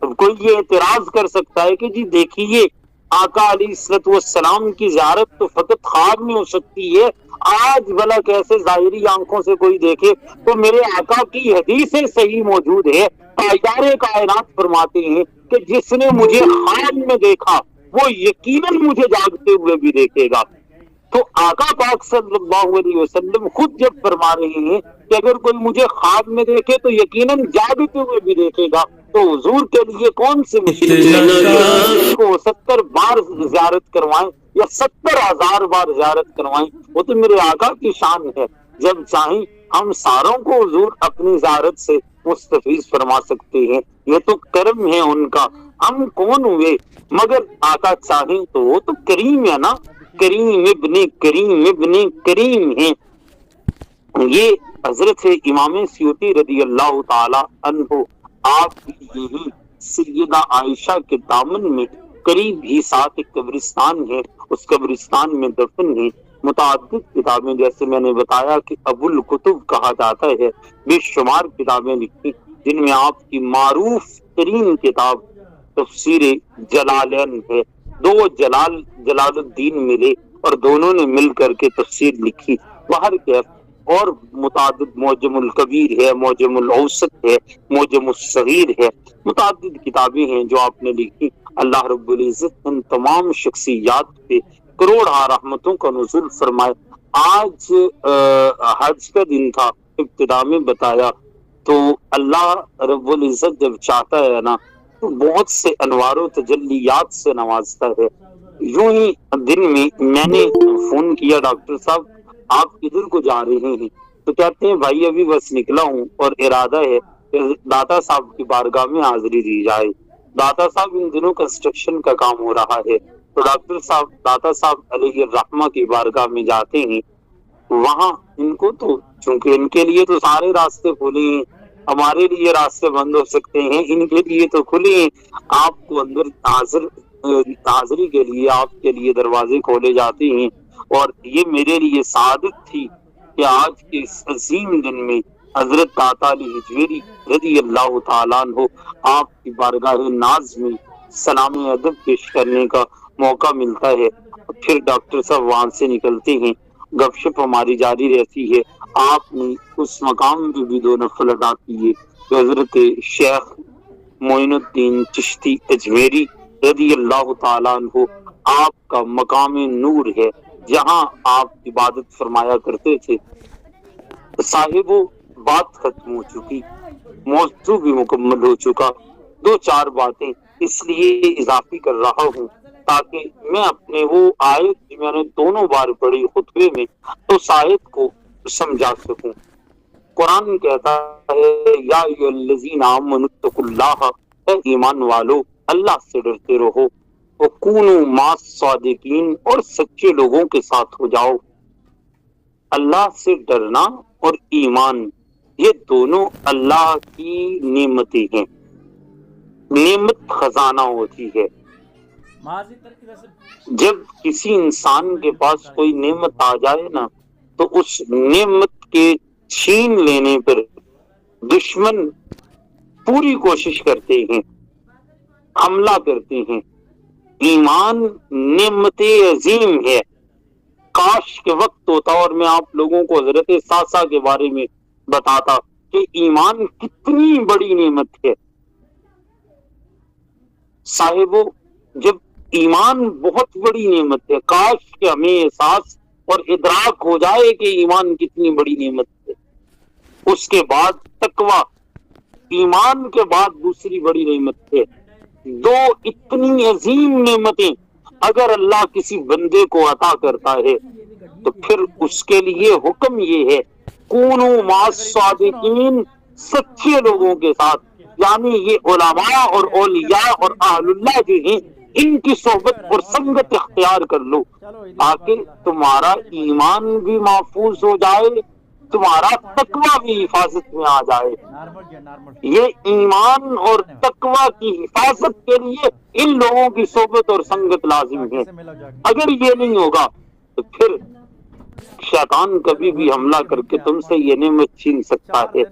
اب کوئی یہ اعتراض کر سکتا ہے کہ جی دیکھیے آقا علیہ الصلوۃ والسلام کی زیارت تو فقط خواب میں ہو سکتی ہے، آج بھلا کیسے ظاہری آنکھوں سے کوئی دیکھے؟ تو میرے آقا کی حدیثیں صحیح موجود ہے. تاجدار کائنات فرماتے ہیں کہ جس نے مجھے خواب میں دیکھا وہ یقیناً مجھے جاگتے ہوئے بھی دیکھے گا. تو آقا پاک صلی اللہ علیہ وسلم خود جب فرما رہے ہیں کہ اگر کوئی مجھے خواب میں دیکھے تو یقیناً جاگتے ہوئے بھی دیکھے گا، تو حضور کے لیے کون سی مشکل ہے کو 70 بار زیارت کروائیں یا 70,000 بار زیارت کروائیں؟ وہ تو میرے آقا کی شان ہے. جب چاہیں ہم ساروں کو حضور اپنی زیارت سے مستفیض فرما سکتے ہیں، یہ تو کرم ہے ان کا. ہم کون ہوئے مگر آقا چاہیں تو وہ تو کریم ہے نا، کریم ابن کریم ہیں. یہ حضرت امام سیوطی رضی اللہ تعالی عنہ آپ یہی سیدہ عائشہ کے دامن میں قریب ہی ساتھ ایک قبرستان ہے، اس قبرستان میں دفن ہے. متعدد کتابیں جیسے میں نے بتایا کہ ابو الکتب کہا جاتا ہے، بے شمار کتابیں لکھی جن میں آپ کی معروف ترین کتاب تفسیر جلالین ہے. دو جلال الدین ملے اور دونوں نے مل کر کے تفسیر لکھی. باہر کیف اور متعدد معجم الکبیر ہے، معجم الاوسط ہے، معجم الصغیر ہے، متعدد کتابیں ہیں جو آپ نے لکھی. اللہ رب العزت ان تمام شخصیات پہ کروڑا رحمتوں کا نزول فرمائے. آج حج کا دن تھا، ابتدا میں بتایا، تو اللہ رب العزت جب چاہتا ہے نا تو بہت سے انوار و تجلیات سے نوازتا ہے. یوں ہی دن میں نے فون کیا ڈاکٹر صاحب آپ کدھر کو جا رہے ہیں؟ تو کہتے ہیں بھائی ابھی بس نکلا ہوں اور ارادہ ہے کہ داتا صاحب کی بارگاہ میں حاضری دی جائے. داتا صاحب ان دنوں کنسٹرکشن کا کام ہو رہا ہے، تو ڈاکٹر صاحب داتا صاحب علیہ الرحمہ کی بارگاہ میں جاتے ہیں. وہاں ان کو تو چونکہ ان کے لیے تو سارے راستے کھلے ہیں، ہمارے لیے راستے بند ہو سکتے ہیں، ان کے لیے تو کھلے ہیں. آپ کو اندر حاضری کے لیے آپ کے لیے دروازے کھولے جاتے ہیں. اور یہ میرے لیے سعادت تھی کہ آج کے اس عظیم دن میں حضرت داتا علی حجویری رضی اللہ تعالیٰ عنہ آپ کی بارگاہ ناز میں سلام ادب پیش کرنے کا موقع ملتا ہے. پھر ڈاکٹر صاحب وہاں سے نکلتے ہیں گپ شپ ہماری جاری رہتی ہے. آپ نے اس مقام پہ بھی 2 نفل ادا کیے کہ حضرت شیخ معین الدین چشتی اجمیری رضی اللہ تعالیٰ عنہ آپ کا مقام نور ہے جہاں آپ عبادت فرمایا کرتے تھے. صاحبو بات ختم ہو چکی، موضوع بھی مکمل ہو چکا. 2-4 باتیں اس لیے اضافی کر رہا ہوں تاکہ میں اپنے وہ آیت جو میں نے دونوں بار پڑھی خطبے میں تو آیت کو سمجھا سکوں. قرآن کہتا ہے یا ایھا الذین آمنوا اتقوا اللہ، اے ایمان والو اللہ سے ڈرتے رہو، وکونوا مع الصادقین اور سچے لوگوں کے ساتھ ہو جاؤ. اللہ سے ڈرنا اور ایمان یہ دونوں اللہ کی نعمتیں ہیں. نعمت خزانہ ہوتی ہے. جب کسی انسان کے پاس کوئی نعمت آ جائے نا تو اس نعمت کے چھین لینے پر دشمن پوری کوشش کرتے ہیں، حملہ کرتے ہیں. ایمان نعمت عظیم ہے. کاش کے وقت ہوتا اور میں آپ لوگوں کو حضرت ساسا کے بارے میں بتاتا کہ ایمان کتنی بڑی نعمت ہے. صاحبو جب ایمان بہت بڑی نعمت ہے، کاش کہ ہمیں احساس اور ادراک ہو جائے کہ ایمان کتنی بڑی نعمت ہے. اس کے بعد تقوی، ایمان کے بعد دوسری بڑی نعمت ہے. 2 اتنی عظیم نعمتیں اگر اللہ کسی بندے کو عطا کرتا ہے تو پھر اس کے لیے حکم یہ ہے کونوا مع الصادقین، سچے لوگوں کے ساتھ. یعنی یہ علماء اور اولیاء اور اہل اللہ جو ہیں ان کی صحبت اور سنگت اختیار کر لو تاکہ تمہارا ایمان بھی محفوظ ہو جائے، تمہارا تقوی بھی حفاظت میں آ جائے. یہ ایمان اور تقوی کی حفاظت کے لیے ان لوگوں کی صحبت اور سنگت لازم ہے. اگر یہ نہیں ہوگا تو پھر شیطان کبھی بھی حملہ کر کے تم سے یہ نعمت چھین سکتا ہے،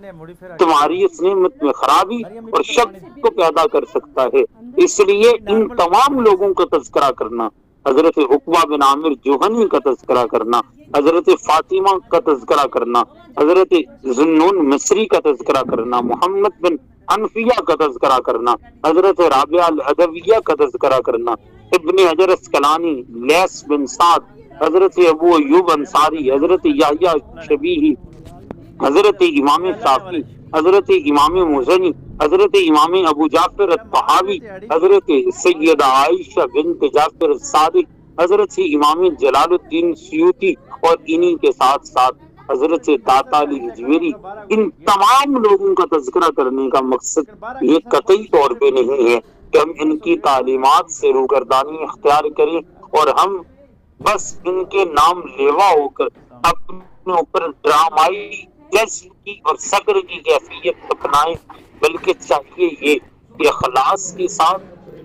تمہاری اس نعمت میں خرابی اور شک کو پیدا کر سکتا ہے. اس لیے ان تمام لوگوں کا تذکرہ کرنا، حضرت عقبہ بن عامر جوہنی کا تذکرہ کرنا، حضرت فاطمہ کا تذکرہ کرنا، حضرت ذوالنون مصری کا تذکرہ کرنا، محمد بن حنفیہ کا تذکرہ کرنا، حضرت رابعہ العدویہ کا تذکرہ کرنا، ابن حجر اسقلانی، لیث بن سعد، حضرت ابو ایوب انصاری، حضرت یحییٰ شبیہی، حضرت امام شافعی، حضرت امام مزنی، حضرت امام ابو جعفر الطحاوی، حضرت سیدہ عائشہ بنت جعفر الصادق، حضرت امام جلال الدین سیوطی اور انہی کے ساتھ ساتھ حضرت داتا علی اجمیری. ان تمام لوگوں کا تذکرہ کرنے کا مقصد یہ قطعی طور پہ نہیں ہے کہ ہم ان کی تعلیمات سے روگردانی اختیار کریں اور ہم بس ان کے نام لیوا ہو کر اپنے اوپر ڈرامائی جذب کی اور صبر کی کیفیت اپنائیں، بلکہ چاہیے یہ کہ اخلاص کے ساتھ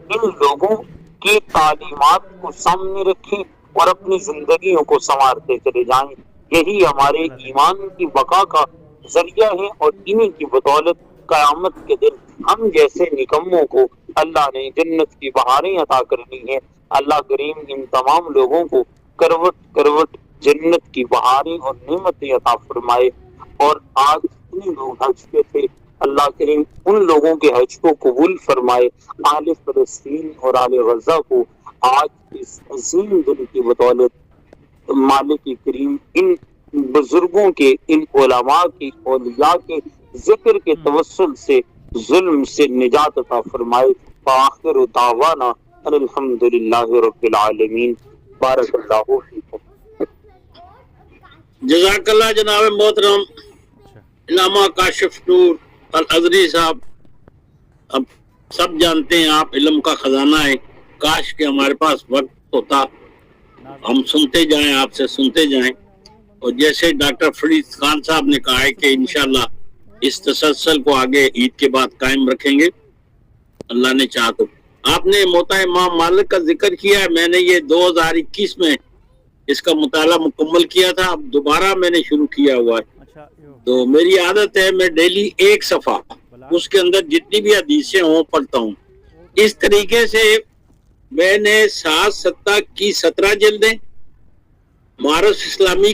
ان لوگوں کی تعلیمات کو سامنے رکھیں اور اپنی زندگیوں کو سنوارتے چلے جائیں. یہی ہمارے ایمان کی بقا کا ذریعہ ہے اور انہی کی بدولت قیامت کے دن ہم جیسے نکموں کو اللہ نے جنت کی بہاریں عطا کرنی ہے. اللہ کریم ان تمام لوگوں کو کروٹ کروٹ جنت کی بہاریں اور نعمتیں عطا فرمائے. اور آج اتنے لوگ حج پہ تھے، اللہ کریم ان لوگوں کے حج کو قبول فرمائے. آل فلسطین اور آل غزہ کو آج اس عظیم دن کی بدولت مالک کریم ان بزرگوں کے، ان علماء کی، اولیاء کے ذکر کے توسل سے ظلم سے نجات عطا فرمائے. وآخر دعوانا الحمدللہ رب العالمین. بارک اللہ فیکم. جزاک اللہ جناب محترم علامہ کاشف نور الازہری صاحب. اب سب جانتے ہیں آپ علم کا خزانہ ہے. کاش کہ ہمارے پاس وقت ہوتا، ہم سنتے جائیں، آپ سے سنتے جائیں. اور جیسے ڈاکٹر فرید خان صاحب نے کہا ہے کہ انشاءاللہ اس تسلسل کو آگے عید کے بعد قائم رکھیں گے اللہ نے چاہا تو. آپ نے موطا امام مالک کا ذکر کیا ہے، میں نے یہ 2021 میں اس کا مطالعہ مکمل کیا تھا، اب دوبارہ میں نے شروع کیا ہوا ہے. تو میری عادت ہے میں ڈیلی ایک صفحہ اس کے اندر جتنی بھی حدیثیں ہوں پڑھتا ہوں. اس طریقے سے میں نے 7 کی 17 جلدیں، معارف اسلامی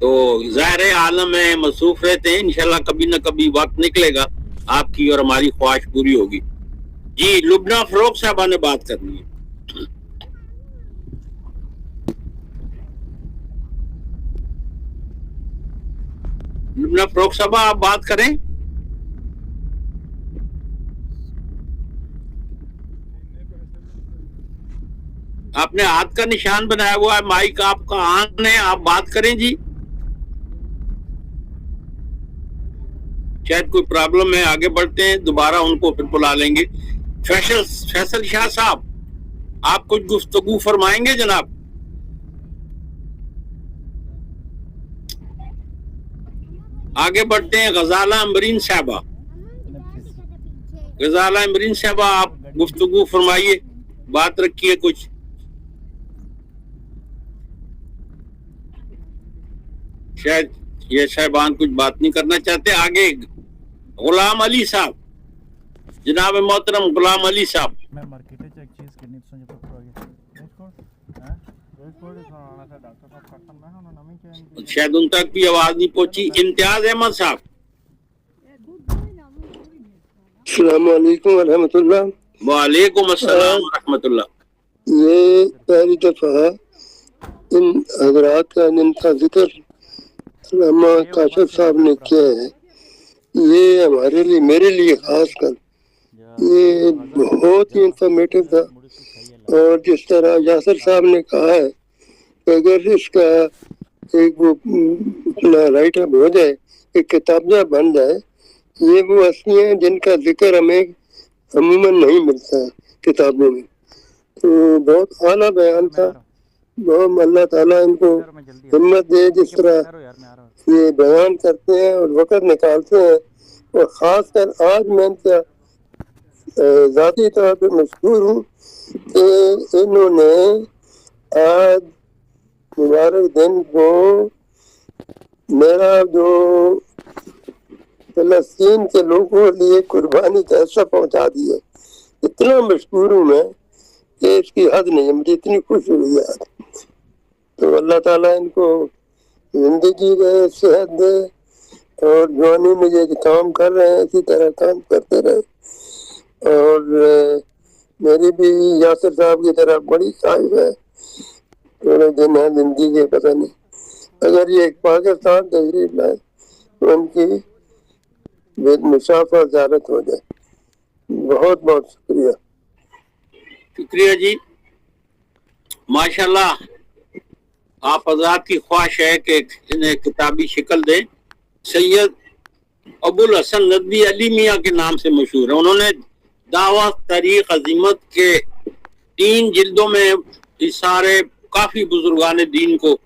تو ظاہر ہے عالم ہے، مصروف رہتے ہیں، انشاءاللہ کبھی نہ کبھی وقت نکلے گا، آپ کی اور ہماری خواہش پوری ہوگی۔ جی لبنہ فروغ صاحبہ نے بات کرنی ہے۔ لبنہ فروغ صاحبہ آپ بات کریں۔ آپ نے ہاتھ کا نشان بنایا ہوا ہے، مائک آپ کا آن ہے، آپ بات کریں جی۔ شاید کوئی پرابلم ہے، آگے بڑھتے ہیں، دوبارہ ان کو پھر بلا لیں گے۔ فیصل شاہ صاحب آپ کچھ گفتگو فرمائیں گے جناب؟ آگے بڑھتے ہیں۔ غزالہ امبرین صاحبہ، غزالہ امبرین صاحبہ آپ گفتگو فرمائیے، بات رکھیے کچھ۔ شاید یہ صاحبان کچھ بات نہیں کرنا چاہتے۔ آگے غلام علی صاحب، جناب محترم غلام علی صاحب۔ میں مارکیٹ ایک چیز کرنی تو سمجھ پکڑ گیا، شاید ان تک بھی آواز نہیں پہنچی۔ امتیاز احمد صاحب۔ السلام علیکم ورحمۃ اللہ۔ وعلیکم السلام ورحمۃ اللہ۔ یہ پہلی دفعہ ان حضرات کا جن کا ذکر علامہ کاشف صاحب نے کیا ہے، یہ ہمارے لیے، میرے لیے خاص کر یہ بہت ہی انفارمیٹو تھا۔ اور جس طرح یاسر صاحب نے کہا ہے کہ اگر اس کا ایک وہ رائٹ اپ ہو جائے، ایک کتابچہ بن جائے، یہ وہ ہستیاں ہیں جن کا ذکر ہمیں عموماً نہیں ملتا کتابوں میں۔ تو بہت اعلیٰ بیان تھا، بہت اللہ تعالیٰ ان کو ہمت دے جس طرح یہ بیان کرتے ہیں اور وقت نکالتے ہیں۔ اور خاص کر آج میں ان کا ذاتی طور پہ مشکور ہوں کہ انہوں نے آج مبارک دن کو میرا جو فلسطین کے لوگوں کے لیے قربانی کا حصہ پہنچا دی ہے۔ اتنا مشکور ہوں میں کہ اس کی حد نہیں ہے، مجھے اتنی خوشی ہوئی ہے۔ تو اللہ تعالیٰ ان کو زندگی دے، صحت دے، اور جوانی میں یہ کام کر رہے ہیں اسی طرح کام کرتے رہے۔ اور میری بھی یاسر صاحب کی طرح بڑی خواہش ہے، تھوڑے دن ہے زندگی کے، پتہ نہیں اگر یہ ایک پاکستان تشریف لائے تو ان کی مسافر زیارت ہو جائے۔ بہت بہت شکریہ۔ شکریہ جی، ماشاءاللہ آپ حضرات کی خواہش ہے کہ انہیں کتابی شکل دیں۔ سید ابو الحسن ندوی علی میاں کے نام سے مشہور ہے، انہوں نے دعوت تاریخ عظیمت کے 3 جلدوں میں سارے کافی بزرگان دین کو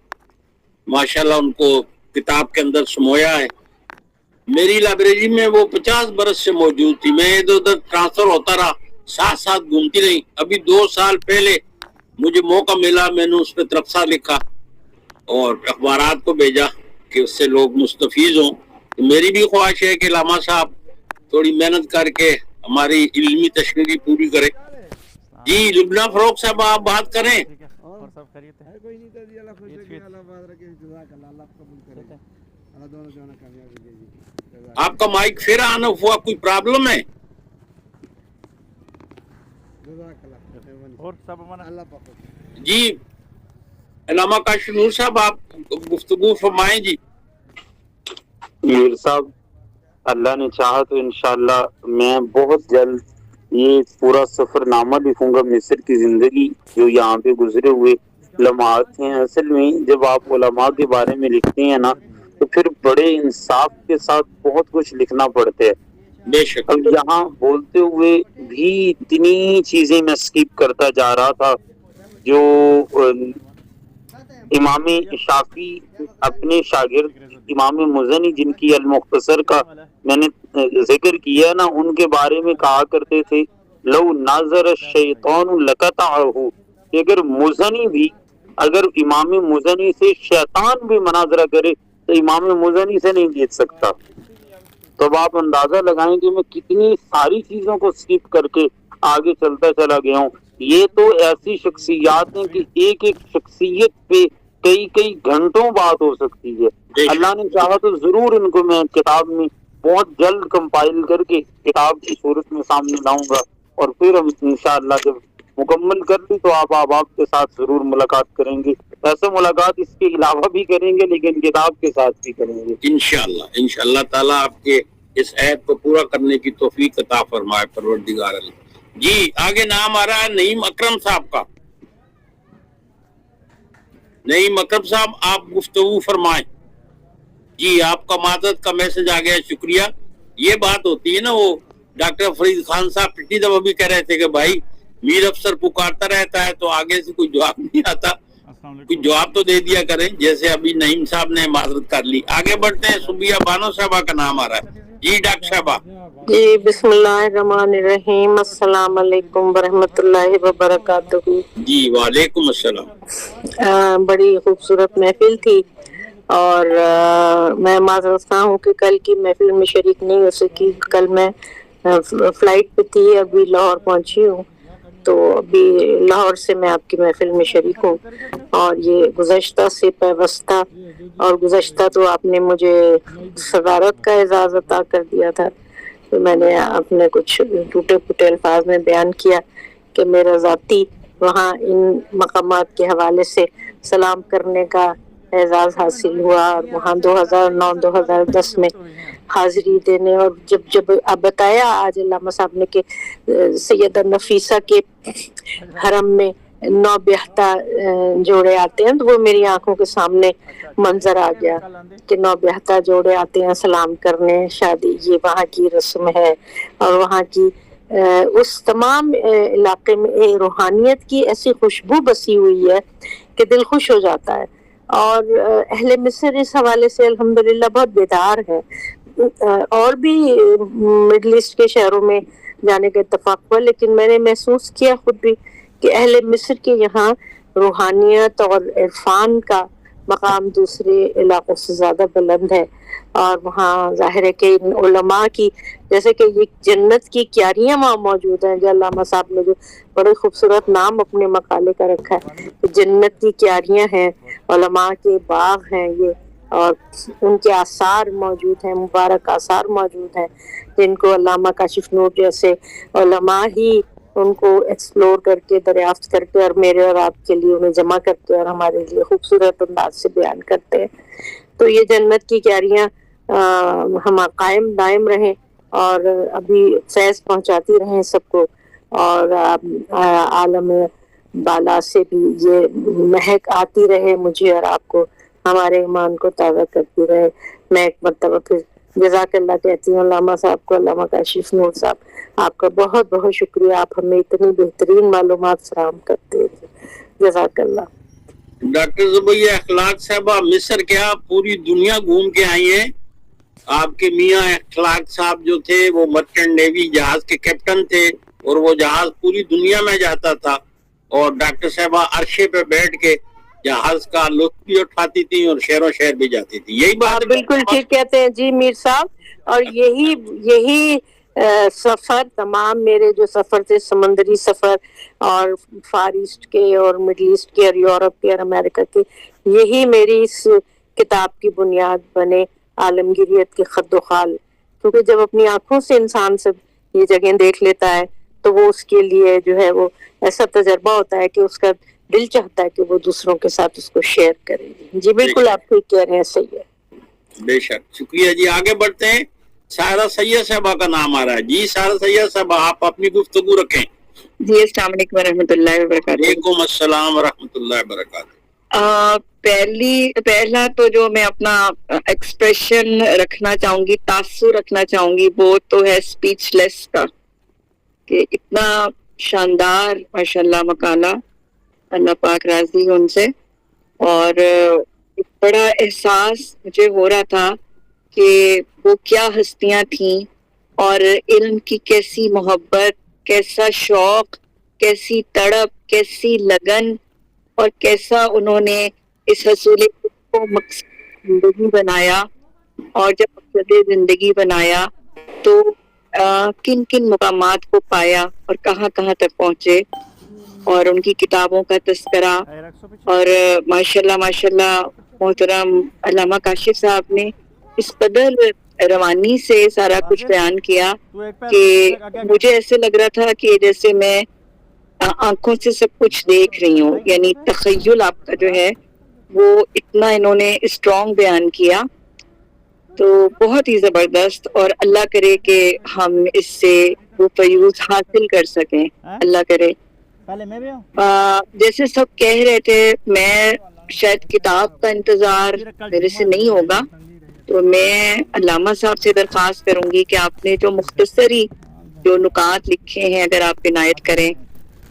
ماشاءاللہ ان کو کتاب کے اندر سمویا ہے۔ میری لائبریری میں وہ 50 برس سے موجود تھی، میں ادھر ادھر ٹرانسفر ہوتا رہا، ساتھ گھومتی رہی۔ ابھی 2 سال پہلے مجھے موقع ملا، میں نے اس پہ ترفسہ لکھا اور اخبارات کو بھیجا کہ اس سے لوگ مستفید ہوں۔ میری بھی خواہش ہے کہ علامہ صاحب تھوڑی محنت کر کے ہماری علمی تشکیلی پوری کرے۔ جی لبنہ فروغ صاحب آپ بات کریں۔ اور سب خیریت ہے؟ آپ کا مائک پھر آن آف ہوا، کوئی پرابلم ہے؟ اور سب جی علامہ کاشف نور صاحب آپ گفتگو فرمائیں جی۔ میر صاحب اللہ نے چاہا تو انشاءاللہ میں بہت جلد یہ پورا سفر نامہ لکھوں گا، مصر کی زندگی جو یہاں پہ گزرے ہوئے لمحات ہیں۔ اصل میں جب آپ علماء کے بارے میں لکھتے ہیں نا تو پھر بڑے انصاف کے ساتھ بہت کچھ لکھنا پڑتا ہے۔ بے شک اب یہاں بولتے ہوئے بھی اتنی چیزیں میں سکپ کرتا جا رہا تھا جو امام شافعی اپنے شاگرد امام مزنی جن کی المختصر کا میں نے ذکر کیا نا، ان کے بارے میں کہا کرتے تھے لو ناظر الشیطان لقطعہ، کہ اگر مزنی بھی، اگر امام مزنی سے شیطان بھی مناظرہ کرے تو امام مزنی سے نہیں جیت سکتا۔ تو اب آپ اندازہ لگائیں کہ میں کتنی ساری چیزوں کو سکپ کر کے آگے چلتا چلا گیا ہوں۔ یہ تو ایسی شخصیات ہیں کہ ایک ایک شخصیت پہ کئی گھنٹوں بات ہو سکتی ہے. اللہ نے چاہا تو ضرور ان کو میں کتاب میں بہت جلد کمپائل کر کے کتاب کی صورت میں سامنے لاؤں گا, اور پھر ہم انشاءاللہ جب مکمل کر لی تو آپ کے ساتھ ضرور ملاقات کریں گے. ایسے ملاقات اس کے علاوہ بھی کریں گے, لیکن کتاب کے ساتھ بھی کریں گے انشاءاللہ تعالیٰ آپ کے اس عہد کو پورا کرنے کی توفیق عطا فرمائے پروردگار اللہ. جی آگے نام آ رہا ہے نعیم اکرم صاحب کا. نعیم اکرم صاحب آپ گفتگو فرمائیں. جی آپ کا معذرت کا میسج آ گیا, شکریہ. یہ بات ہوتی ہے نا, وہ ڈاکٹر فرید خان صاحب پچھلی دفعہ بھی کہہ رہے تھے کہ بھائی میر افسر پکارتا رہتا ہے تو آگے سے کوئی جواب نہیں آتا, کوئی جواب تو دے دیا کریں, جیسے ابھی نعیم صاحب نے معذرت کر لی. آگے بڑھتے ہیں. صبیہ بانو صاحبہ کا نام آ رہا ہے. جی ڈاکٹر صاحبہ. جی بسم اللہ الرحمن الرحیم. السلام علیکم ورحمۃ اللہ وبرکاتہ. جی وعلیکم السلام. بڑی خوبصورت محفل تھی, اور میں معذرت خواہ ہوں کہ کل کی محفل میں شریک نہیں ہو سکی. کل میں فلائٹ پہ تھی, ابھی لاہور پہنچی ہوں, تو ابھی لاہور سے میں آپ کی محفل میں شریک ہوں. اور یہ گزشتہ سے پیوستہ, اور گزشتہ تو آپ نے مجھے صدارت کا اعزاز عطا کر دیا تھا, تو میں نے اپنے کچھ ٹوٹے پھوٹے الفاظ میں بیان کیا کہ میرا ذاتی وہاں ان مقامات کے حوالے سے سلام کرنے کا اعزاز حاصل ہوا, اور وہاں 2009-2010 میں حاضری دینے, اور جب آپ بتایا آج علامہ صاحب نے کہ سیدہ نفیسہ کے حرم میں 9 بیہتا جوڑے آتے ہیں, تو وہ میری آنکھوں کے سامنے منظر آ گیا کہ 9 بیہتا جوڑے آتے ہیں سلام کرنے, شادی یہ وہاں کی رسم ہے. اور وہاں کی اس تمام علاقے میں روحانیت کی ایسی خوشبو بسی ہوئی ہے کہ دل خوش ہو جاتا ہے. اور اہل مصر اس حوالے سے الحمدللہ بہت بیدار ہے. اور بھی مڈل ایسٹ کے شہروں میں جانے کا اتفاق ہوا, لیکن میں نے محسوس کیا خود بھی کہ اہل مصر کے یہاں روحانیت اور عرفان کا مقام دوسرے علاقوں سے زیادہ بلند ہے. اور وہاں ظاہر ہے کہ ان علماء کی, جیسے کہ یہ جنت کی کیاریاں وہاں موجود ہیں, جو علامہ صاحب نے جو بڑے خوبصورت نام اپنے مقالے کا رکھا ہے, جنت کی کیاریاں ہیں, علماء کے باغ ہیں یہ, اور ان کے آثار موجود ہیں, مبارک آثار موجود ہیں, جن کو علامہ کاشف نور جیسے علماء ہی ان کو ایکسپلور کر کے, دریافت کر کے, اور میرے اور آپ کے لیے انہیں جمع کرتے اور ہمارے لیے خوبصورت انداز سے بیان کرتے ہیں. تو یہ جنت کی کیاریاں ہم قائم دائم رہیں, اور ابھی فیض پہنچاتی رہیں سب کو, اور عالم بالا سے بھی یہ مہک آتی رہے مجھے اور آپ کو, ہمارے ایمان کو تازہ کرتی رہے. میں ایک مرتبہ پھر جزاک اللہ کہتی ہوں علامہ صاحب کو, علامہ کاشف نور صاحب, آپ کا بہت بہت شکریہ, آپ ہمیں اتنی بہترین معلومات فراہم کرتے ہیں. جزاک اللہ. ڈاکٹر زبیہ اخلاق صاحبہ مصر کیا پوری دنیا گھوم کے آئی ہیں. آپ کے میاں اخلاق صاحب جو تھے وہ مرچنٹ نیوی جہاز کے کیپٹن تھے, اور وہ جہاز پوری دنیا میں جاتا تھا, اور ڈاکٹر صاحبہ عرشے پہ بیٹھ کے جہاز کا لطف بھی اٹھاتی تھی اور شہر و شہر بھی جاتی تھی. یہی بات بالکل ٹھیک کہتے ہیں جی میر صاحب. اور یہی سفر, تمام میرے جو سفر تھے, سمندری سفر اور فار ایسٹ کے اور مڈل ایسٹ کے اور یورپ کے اور امریکہ کے, یہی میری اس کتاب کی بنیاد بنے, عالمگیریت کے خد و خال. کیونکہ جب اپنی آنکھوں سے انسان سے یہ جگہیں دیکھ لیتا ہے تو وہ اس کے لیے جو ہے وہ ایسا تجربہ ہوتا ہے کہ اس کا دل چاہتا ہے کہ وہ دوسروں کے ساتھ اس کو شیئر کرے. جی بالکل آپ ٹھیک کہہ رہے ہیں, صحیح ہے. بے شک, شکریہ جی. آگے بڑھتے ہیں. سارہ سید صاحبہ کا نام آ رہا ہے. جی سارہ سید صاحبہ آپ اپنی گفتگو رکھیں. جی السلام علیکم ورحمۃ اللہ وبرکاتہ. وعلیکم السلام ورحمۃ اللہ وبرکاتہ. پہلا تو جو میں اپنا ایکسپریشن رکھنا چاہوں گی, تاثر رکھنا چاہوں گی, وہ تو ہے اسپیچ لیس کا, کہ اتنا شاندار ماشاءاللہ مقالہ, اللہ پاک راضی ان سے. اور ایک بڑا احساس مجھے ہو رہا تھا کہ وہ کیا ہستیاں تھیں, اور علم کی کیسی محبت, کیسا شوق, کیسی تڑپ, کیسی لگن, اور کیسا انہوں نے اس حصول کو مقصد زندگی بنایا. اور جب مقصد زندگی بنایا تو کن کن مقامات کو پایا اور کہاں کہاں تک پہنچے. اور ان کی کتابوں کا تذکرہ، اور ماشاءاللہ محترم علامہ کاشف صاحب نے اس قدر روانی سے سارا کچھ بیان کیا کہ مجھے ایسے لگ رہا تھا کہ جیسے میں آنکھوں سے سب کچھ دیکھ رہی ہوں، یعنی تخیل آپ کا جو ہے وہ اتنا انہوں نے اسٹرانگ بیان کیا، تو بہت ہی زبردست. اور اللہ کرے کہ ہم اس سے وہ فیوز حاصل کر سکیں، اللہ کرے. جیسے سب کہہ رہے تھے، میں شاید کتاب کا انتظار میرے سے نہیں ہوگا، تو میں علامہ صاحب سے درخواست کروں گی کہ آپ نے جو مختصری جو نکات لکھے ہیں اگر آپ عنایت کریں،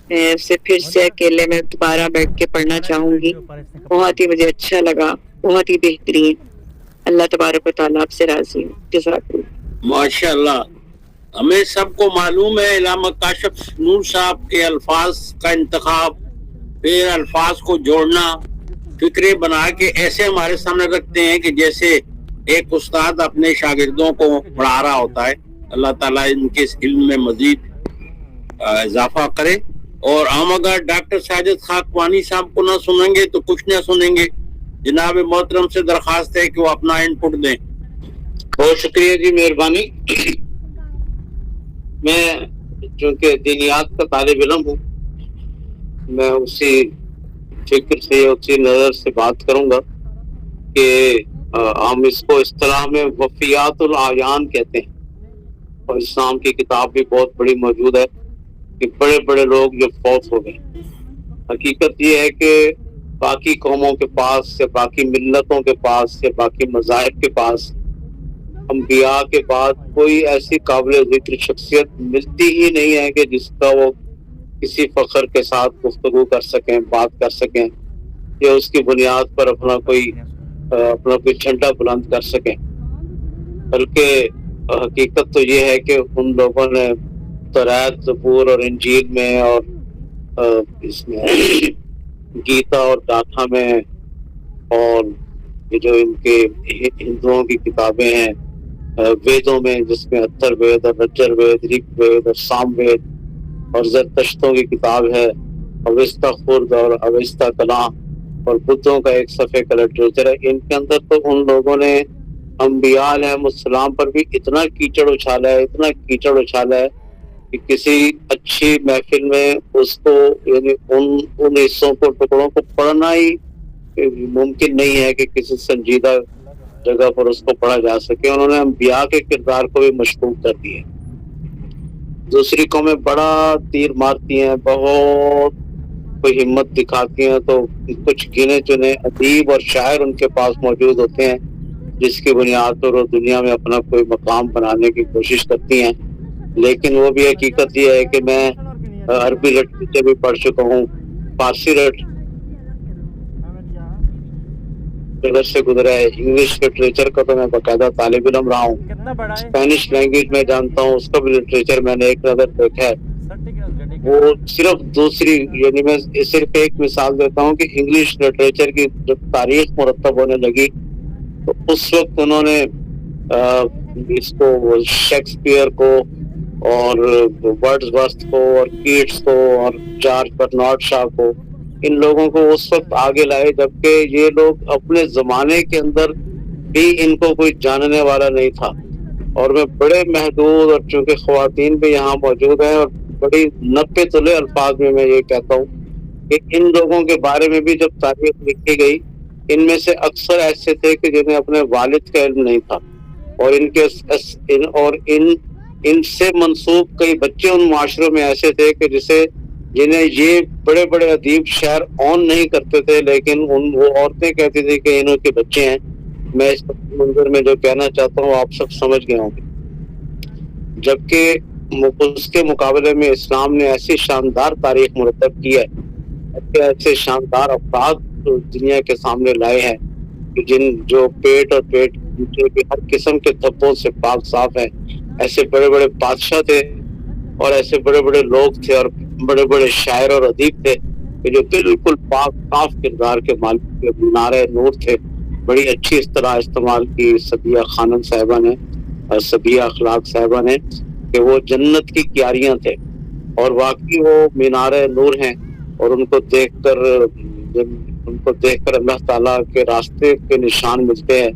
اسے پھر سے اکیلے میں دوبارہ بیٹھ کے پڑھنا چاہوں گی. بہت ہی مجھے اچھا لگا، بہت ہی بہترین. اللہ تبارک و تعالیٰ آپ سے راضی ہوں. جزاک اللہ. ماشاء اللہ. ہمیں سب کو معلوم ہے علامہ کاشف نور صاحب کے الفاظ کا انتخاب، پھر الفاظ کو جوڑنا، فکرے بنا کے ایسے ہمارے سامنے رکھتے ہیں کہ جیسے ایک استاد اپنے شاگردوں کو پڑھا رہا ہوتا ہے. اللہ تعالیٰ ان کے علم میں مزید اضافہ کرے. اور ہم اگر ڈاکٹر ساجد خاکوانی صاحب کو نہ سنیں گے تو کچھ نہ سنیں گے. جناب محترم سے درخواست ہے کہ وہ اپنا ان پٹ دیں. بہت شکریہ جی، مہربانی. میں چونکہ دینیات کا طالب علم ہوں، میں اسی فکر سے اسی نظر سے بات کروں گا کہ ہم اس کو اصطلاح میں وفیات العیان کہتے ہیں، اور اسلام کی کتاب بھی بہت بڑی موجود ہے کہ بڑے بڑے لوگ جو فوت ہو گئے. حقیقت یہ ہے کہ باقی قوموں کے پاس یا باقی ملتوں کے پاس یا باقی مذاہب کے پاس انبیاء کے بعد کوئی ایسی قابل ذکر شخصیت ملتی ہی نہیں ہے کہ جس کا وہ کسی فخر کے ساتھ گفتگو کر سکیں، بات کر سکیں، یا اس کی بنیاد پر اپنا کوئی جھنڈا بلند کر سکیں. بلکہ حقیقت تو یہ ہے کہ ان لوگوں نے تورات، زبور اور انجیل میں اور اس میں گیتا اور گاتھا میں، اور یہ جو ان کے ہندوؤں کی کتابیں ہیں ویدوں میں، جس میں اتر وید اور رجر وید، رگ وید اور سام وید، اور زرتشتوں کی کتاب ہے اوستا خرد اور اوستا کلاں، اور بدھوں کا ایک صفحے کا لٹریچر ہے. ان کے اندر تو ان لوگوں نے انبیاء علیہ السلام پر بھی اتنا کیچڑ اچھالا ہے کہ کسی اچھی محفل میں اس کو، یعنی ان حصوں کو، ٹکڑوں کو پڑھنا ہی ممکن نہیں ہے کہ کسی سنجیدہ جگہ پر اس کو پڑھا جا سکے. انہوں نے انبیاء کے کردار کو بھی مشکوک کر دیے. دوسری قومیں بڑا تیر مارتی ہیں، بہت کوئی ہمت دکھاتی ہیں، تو کچھ گنے چنے ادیب اور شاعر ان کے پاس موجود ہوتے ہیں جس کی بنیاد پر وہ دنیا میں اپنا کوئی مقام بنانے کی کوشش کرتی ہیں. لیکن وہ بھی حقیقت یہ ہے کہ میں عربی لٹریچر بھی پڑھ چکا ہوں، فارسی لٹریچر سے گزرا ہے، انگلش لٹریچر کا تو میں باقاعدہ طالب علم رہا ہوں، اسپینش لینگویج میں جانتا ہوں، اس کا بھی لٹریچر میں نے ایک نظر دیکھا ہے. وہ صرف دوسری، یعنی میں صرف ایک مثال دیتا ہوں کہ انگلش لٹریچر کی جب تاریخ مرتب ہونے لگی تو اس وقت انہوں نے اس کو شیکسپیئر کو اور ورڈزورتھ کو اور کیٹس کو اور جارج برنارڈ شاہ کو، ان لوگوں کو اس وقت آگے لائے جبکہ یہ لوگ اپنے زمانے کے اندر بھی ان کو کوئی جاننے والا نہیں تھا. اور میں بڑے محدود، اور چونکہ خواتین بھی یہاں موجود ہیں، اور بڑی نپے تلے الفاظ میں یہ کہتا ہوں کہ ان لوگوں کے بارے میں بھی جب تاریخ لکھی گئی، ان میں سے اکثر ایسے تھے کہ جنہیں اپنے والد کا علم نہیں تھا، اور ان سے منسوب کئی بچے ان معاشروں میں ایسے تھے کہ جنہیں یہ بڑے بڑے ادیب شعر اون نہیں کرتے تھے، لیکن وہ عورتیں کہتی تھی کہ انہوں کے بچے ہیں. میں اس منظر میں جو کہنا چاہتا ہوں آپ سب سمجھ گئے ہوں گے. جبکہ اس کے مقابلے میں اسلام نے ایسی شاندار تاریخ مرتب کی ہے، ایسے شاندار افراد دنیا کے سامنے لائے ہیں جو پیٹ اور پیٹ کے ہر قسم کے دھبوں سے پاک صاف ہیں. ایسے بڑے بڑے بادشاہ تھے، اور ایسے بڑے بڑے لوگ تھے، اور بڑے بڑے شاعر اور ادیب تھے کہ جو بالکل پاک صاف کردار کے مالک منارہ نور تھے. بڑی اچھی اصطلاح استعمال کی صبیہ خانم صاحبہ نے اور صبیہ اخلاق صاحبہ نے کہ وہ جنت کی کیاریاں تھے، اور واقعی وہ مینار نور ہیں. اور ان کو دیکھ کر اللہ تعالیٰ کے راستے کے نشان ملتے ہیں.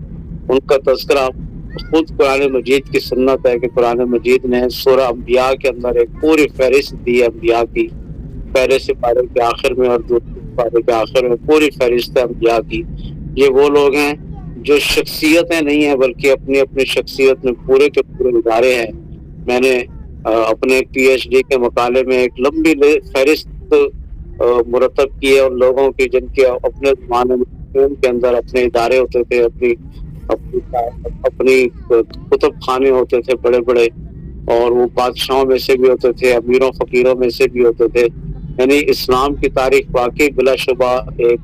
ان کا تذکرہ خود قرآن مجید کی سنت ہے کہ قرآن مجید نے سورہ انبیاء کے اندر ایک پوری فہرست دی ہے انبیاء کی. پہلے سپارے کے آخر میں اور دوسرے سپارے کے آخر میں پوری فہرست ہے انبیاء کی. یہ وہ لوگ ہیں جو شخصیتیں نہیں ہیں بلکہ اپنی اپنی شخصیت میں پورے کے پورے ادارے ہیں. میں نے اپنے پی ایچ ڈی کے مقالے میں ایک لمبی فہرست مرتب کی ہے ان لوگوں کی جن کے اپنے زمانے میں کے اندر اپنے ادارے ہوتے تھے, اپنی کتب خانے ہوتے تھے بڑے بڑے, اور وہ بادشاہوں میں سے بھی ہوتے تھے, امیروں فقیروں میں سے بھی ہوتے تھے. یعنی اسلام کی تاریخ واقعی بلا شبہ ایک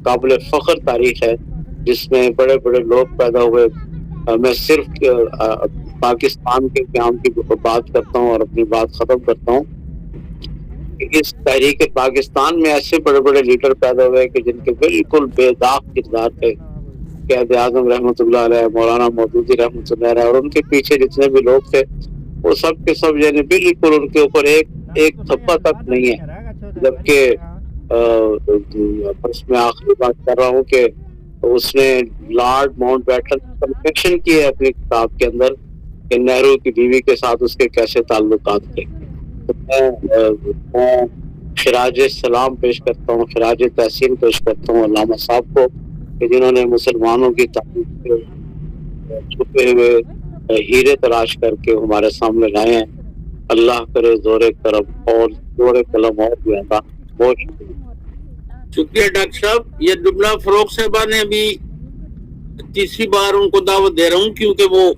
قابل فخر تاریخ ہے جس میں بڑے بڑے لوگ پیدا ہوئے. میں صرف پاکستان کے قیام کی بات کرتا ہوں اور اپنی بات ختم کرتا ہوں. اس تحریک پاکستان میں ایسے بڑے بڑے لیڈر پیدا ہوئے کہ جن کے بالکل بے داغ کردار تھے. قائد اعظم رحمۃ اللہ علیہ, مولانا مودودی رحمۃ اللہ علیہ, اور ان کے پیچھے جتنے بھی لوگ تھے وہ سب کے سب یعنی بالکل ان کے اوپر ایک تھپا تک نہیں ہے. جبکہ میں آخری بات کر رہا ہوں کہ اس نے لارڈ ماؤنٹ بیٹن کنفیشن کی ہے اپنی کتاب کے اندر کہ نہرو کی بیوی کے ساتھ اس کے کیسے تعلقات تھے. میں خراج سلام پیش کرتا ہوں, خراج تحسین پیش کرتا ہوں علامہ صاحب کو کہ جنہوں نے مسلمانوں کی تاریخ کے چھپے ہوئے ہیرے تلاش کر کے ہمارے سامنے لائے ہیں. اللہ کرے زور کرم اور زور قلم اور بھی آتا. بہت شکریہ ڈاکٹر صاحب. یہ دبلا فروغ صاحبہ نے بھی تیسری بار ان کو دعوت دے رہا ہوں کیونکہ وہ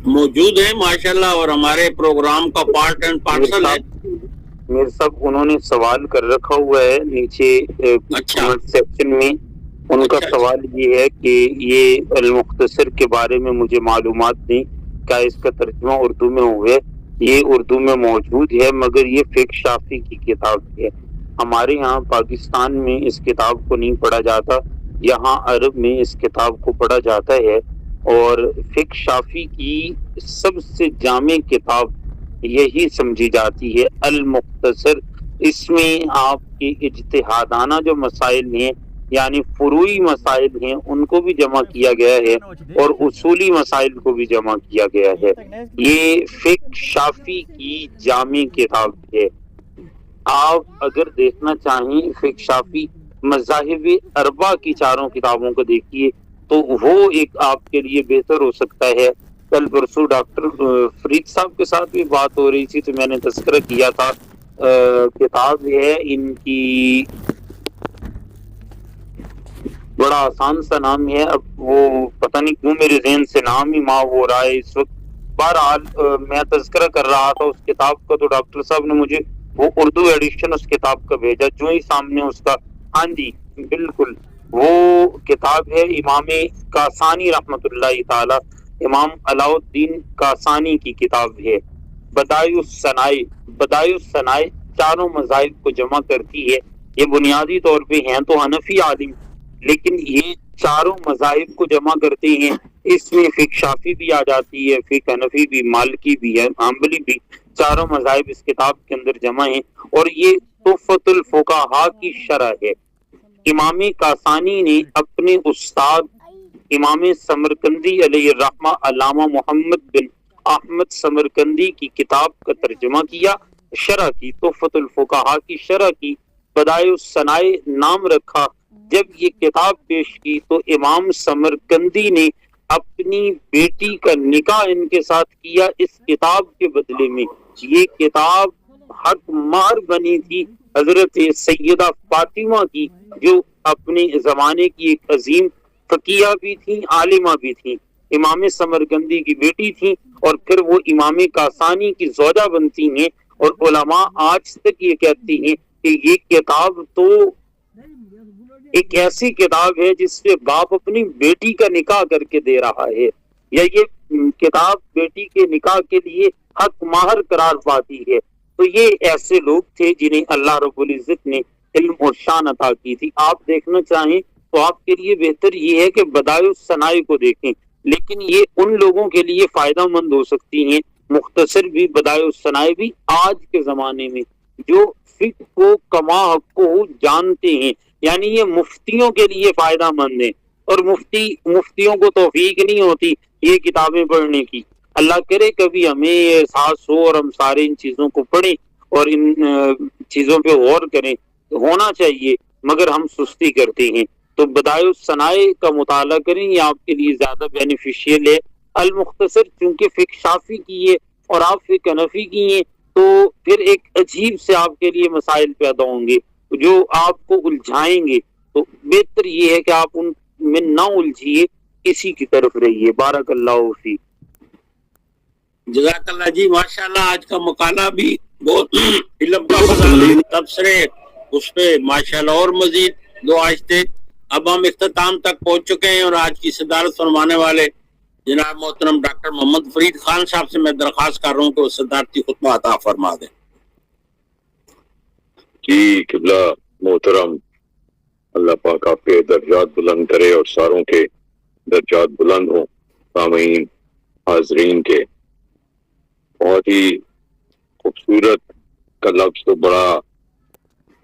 موجود ہیں ماشاءاللہ اور ہمارے پروگرام کا پارٹ اینڈ پارسل ہے. میرے صاحب انہوں نے سوال کر رکھا ہوا ہے نیچے سیکشن میں. ان کا سوال یہ ہے کہ یہ المختصر کے بارے میں مجھے معلومات نہیں, کیا اس کا ترجمہ اردو میں ہوئے؟ یہ اردو میں موجود ہے مگر یہ فقہ شافعی کی کتاب ہے. ہمارے یہاں پاکستان میں اس کتاب کو نہیں پڑھا جاتا, یہاں عرب میں اس کتاب کو پڑھا جاتا ہے. اور فقہ شافعی کی سب سے جامع کتاب یہی سمجھی جاتی ہے المختصر. اس میں آپ کے اجتہادانہ جو مسائل ہیں یعنی فروعی مسائل ہیں ان کو بھی جمع کیا گیا ہے اور اصولی مسائل کو بھی جمع کیا گیا ہے. یہ فقہ شافعی کی جامع کتاب ہے. آپ اگر دیکھنا چاہیں فقہ شافعی مذاہب اربع کی چاروں کتابوں کو دیکھیے تو وہ ایک آپ کے لیے بہتر ہو سکتا ہے. کل پرسوں ڈاکٹر فرید صاحب کے ساتھ بھی بات ہو رہی تھی تو میں نے تذکرہ کیا تھا. کتاب ہے ان کی, بڑا آسان سا نام ہے, اب وہ پتہ نہیں کیوں میرے ذہن سے نام ہی ماں ہو رہا ہے اس وقت. بہرحال میں تذکرہ کر رہا تھا اس کتاب کا تو ڈاکٹر صاحب نے مجھے وہ اردو ایڈیشن اس کتاب کا بھیجا جو ہی سامنے اس کا. ہاں جی بالکل وہ کتاب ہے امام کاسانی رحمۃ اللہ تعالی, امام علاء الدین کاسانی کی کتاب ہے. بدائع الصنائع چاروں مذاہب کو جمع کرتی ہے. یہ بنیادی طور پہ ہیں تو حنفی عالم لیکن یہ چاروں مذاہب کو جمع کرتے ہیں. اس میں فقہ شافعی بھی آ جاتی ہے, فقہ حنفی بھی, مالکی بھی ہے, حنبلی بھی, چاروں مذاہب اس کتاب کے اندر جمع ہیں. اور یہ تحفۃ الفقہاء کی شرح ہے. امام کاسانی نے اپنے استاد امام سمرقندی علیہ الرحمہ علامہ محمد بن احمد سمرقندی کی کتاب کا ترجمہ کیا, شرح کی, تحفۃ الفقہاء کی شرح کی, بدائع الصنائع نام رکھا. جب یہ کتاب پیش کی تو امام سمرقندی نے اپنی بیٹی کا نکاح ان کے ساتھ کیا اس کتاب کے بدلے میں. یہ کتاب حق مہر بنی تھی حضرت سیدہ فاطمہ کی جو اپنے زمانے کی ایک عظیم فقیہ بھی تھیں, عالمہ بھی تھیں, امام سمرقندی کی بیٹی تھیں اور پھر وہ امام کاسانی کی زوجہ بنتی ہیں. اور علماء آج تک یہ کہتی ہیں کہ یہ کتاب تو ایک ایسی کتاب ہے جس سے باپ اپنی بیٹی کا نکاح کر کے دے رہا ہے, یا یہ کتاب بیٹی کے نکاح کے لیے حق مہر قرار پاتی ہے. تو یہ ایسے لوگ تھے جنہیں اللہ رب العزت نے علم اور شان عطا کی تھی. آپ دیکھنا چاہیں تو آپ کے لیے بہتر یہ ہے کہ بدائع الصنائع کو دیکھیں, لیکن یہ ان لوگوں کے لیے فائدہ مند ہو سکتی ہیں. مختصر بھی, بدائع الصنائع بھی آج کے زمانے میں جو فقہ کو کما حق کو جانتے ہیں، یعنی یہ مفتیوں کے لیے فائدہ مند ہے، اور مفتیوں کو توفیق نہیں ہوتی یہ کتابیں پڑھنے کی۔ اللہ کرے کبھی ہمیں احساس ہو اور ہم سارے ان چیزوں کو پڑھیں اور ان چیزوں پہ غور کریں، ہونا چاہیے، مگر ہم سستی کرتے ہیں۔ تو بدائع الصنائع کا مطالعہ کریں، یہ آپ کے لیے زیادہ بینیفیشیل ہے۔ المختصر چونکہ فقہ شافی کی ہے اور آپ فقہ حنفی کی ہیں، تو پھر ایک عجیب سے آپ کے لیے مسائل پیدا ہوں گے جو آپ کو الجھائیں گے، تو بہتر یہ ہے کہ آپ ان میں نہ الجھیے، اسی کی طرف رہیے۔ بارک اللہ فیک۔ جزاک اللہ جی، ماشاءاللہ آج کا مقالہ بھی بہت علم کا خزانہ، تبصرے اس پہ ماشاءاللہ اور مزید دو آیتیں۔ اب ہم اختتام تک پہنچ چکے ہیں، اور آج کی صدارت فرمانے والے جناب محترم ڈاکٹر محمد فرید خان صاحب سے میں درخواست کر رہا ہوں کہ وہ صدارتی خطبہ عطا فرما دیں۔ جی قبلہ محترم، اللہ پاک آپ کے درجات بلند کرے اور ساروں کے درجات بلند ہوں، سامعین حاضرین کے۔ بہت ہی خوبصورت کا لفظ تو بڑا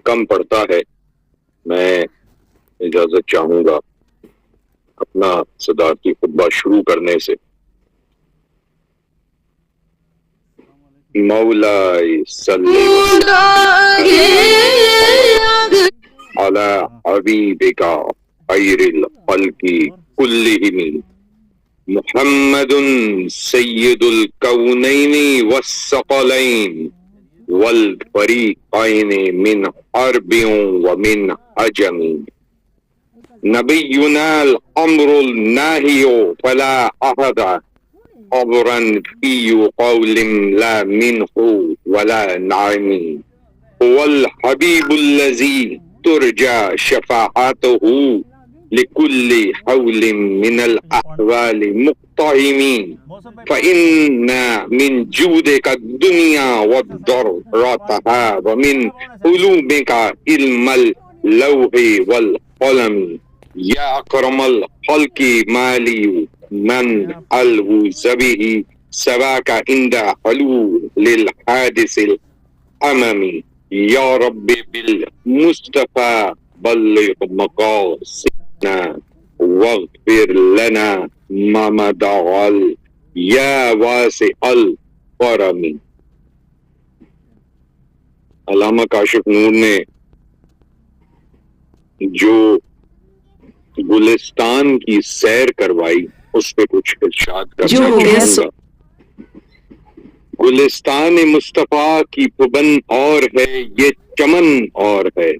کم پڑتا ہے، میں اجازت چاہوں گا اپنا صدارتی خطبہ شروع کرنے سے۔ مولاي صل على حبيبك خير الخلق كلهم محمد سيد الكونين والثقلين والفريقين من حرب ومن عجم، نبينا الأمر الناهي فلا أحد عبرا في قول لا منه ولا نعم، هو الحبيب الذي ترجى شفاعته لكل حول من الأحوال مقتحم، فإن من جودك الدنيا والضرتها ومن علومك علم اللوح والقلم، يا أكرم الخلق مالي من الوز به سواك عند حلول للحادث الأممي، يا رب بالمصطفى بلغ مقاصدنا واغفر لنا ما مضى يا واسع الكرم۔ علامہ کاشف نور نے جو گلستان کی سیر کروائی اس پہ کچھ ارشاد کرنا چاہوں گا۔ گلستان مصطفیٰ کی پبن اور ہے یہ چمن اور ہے،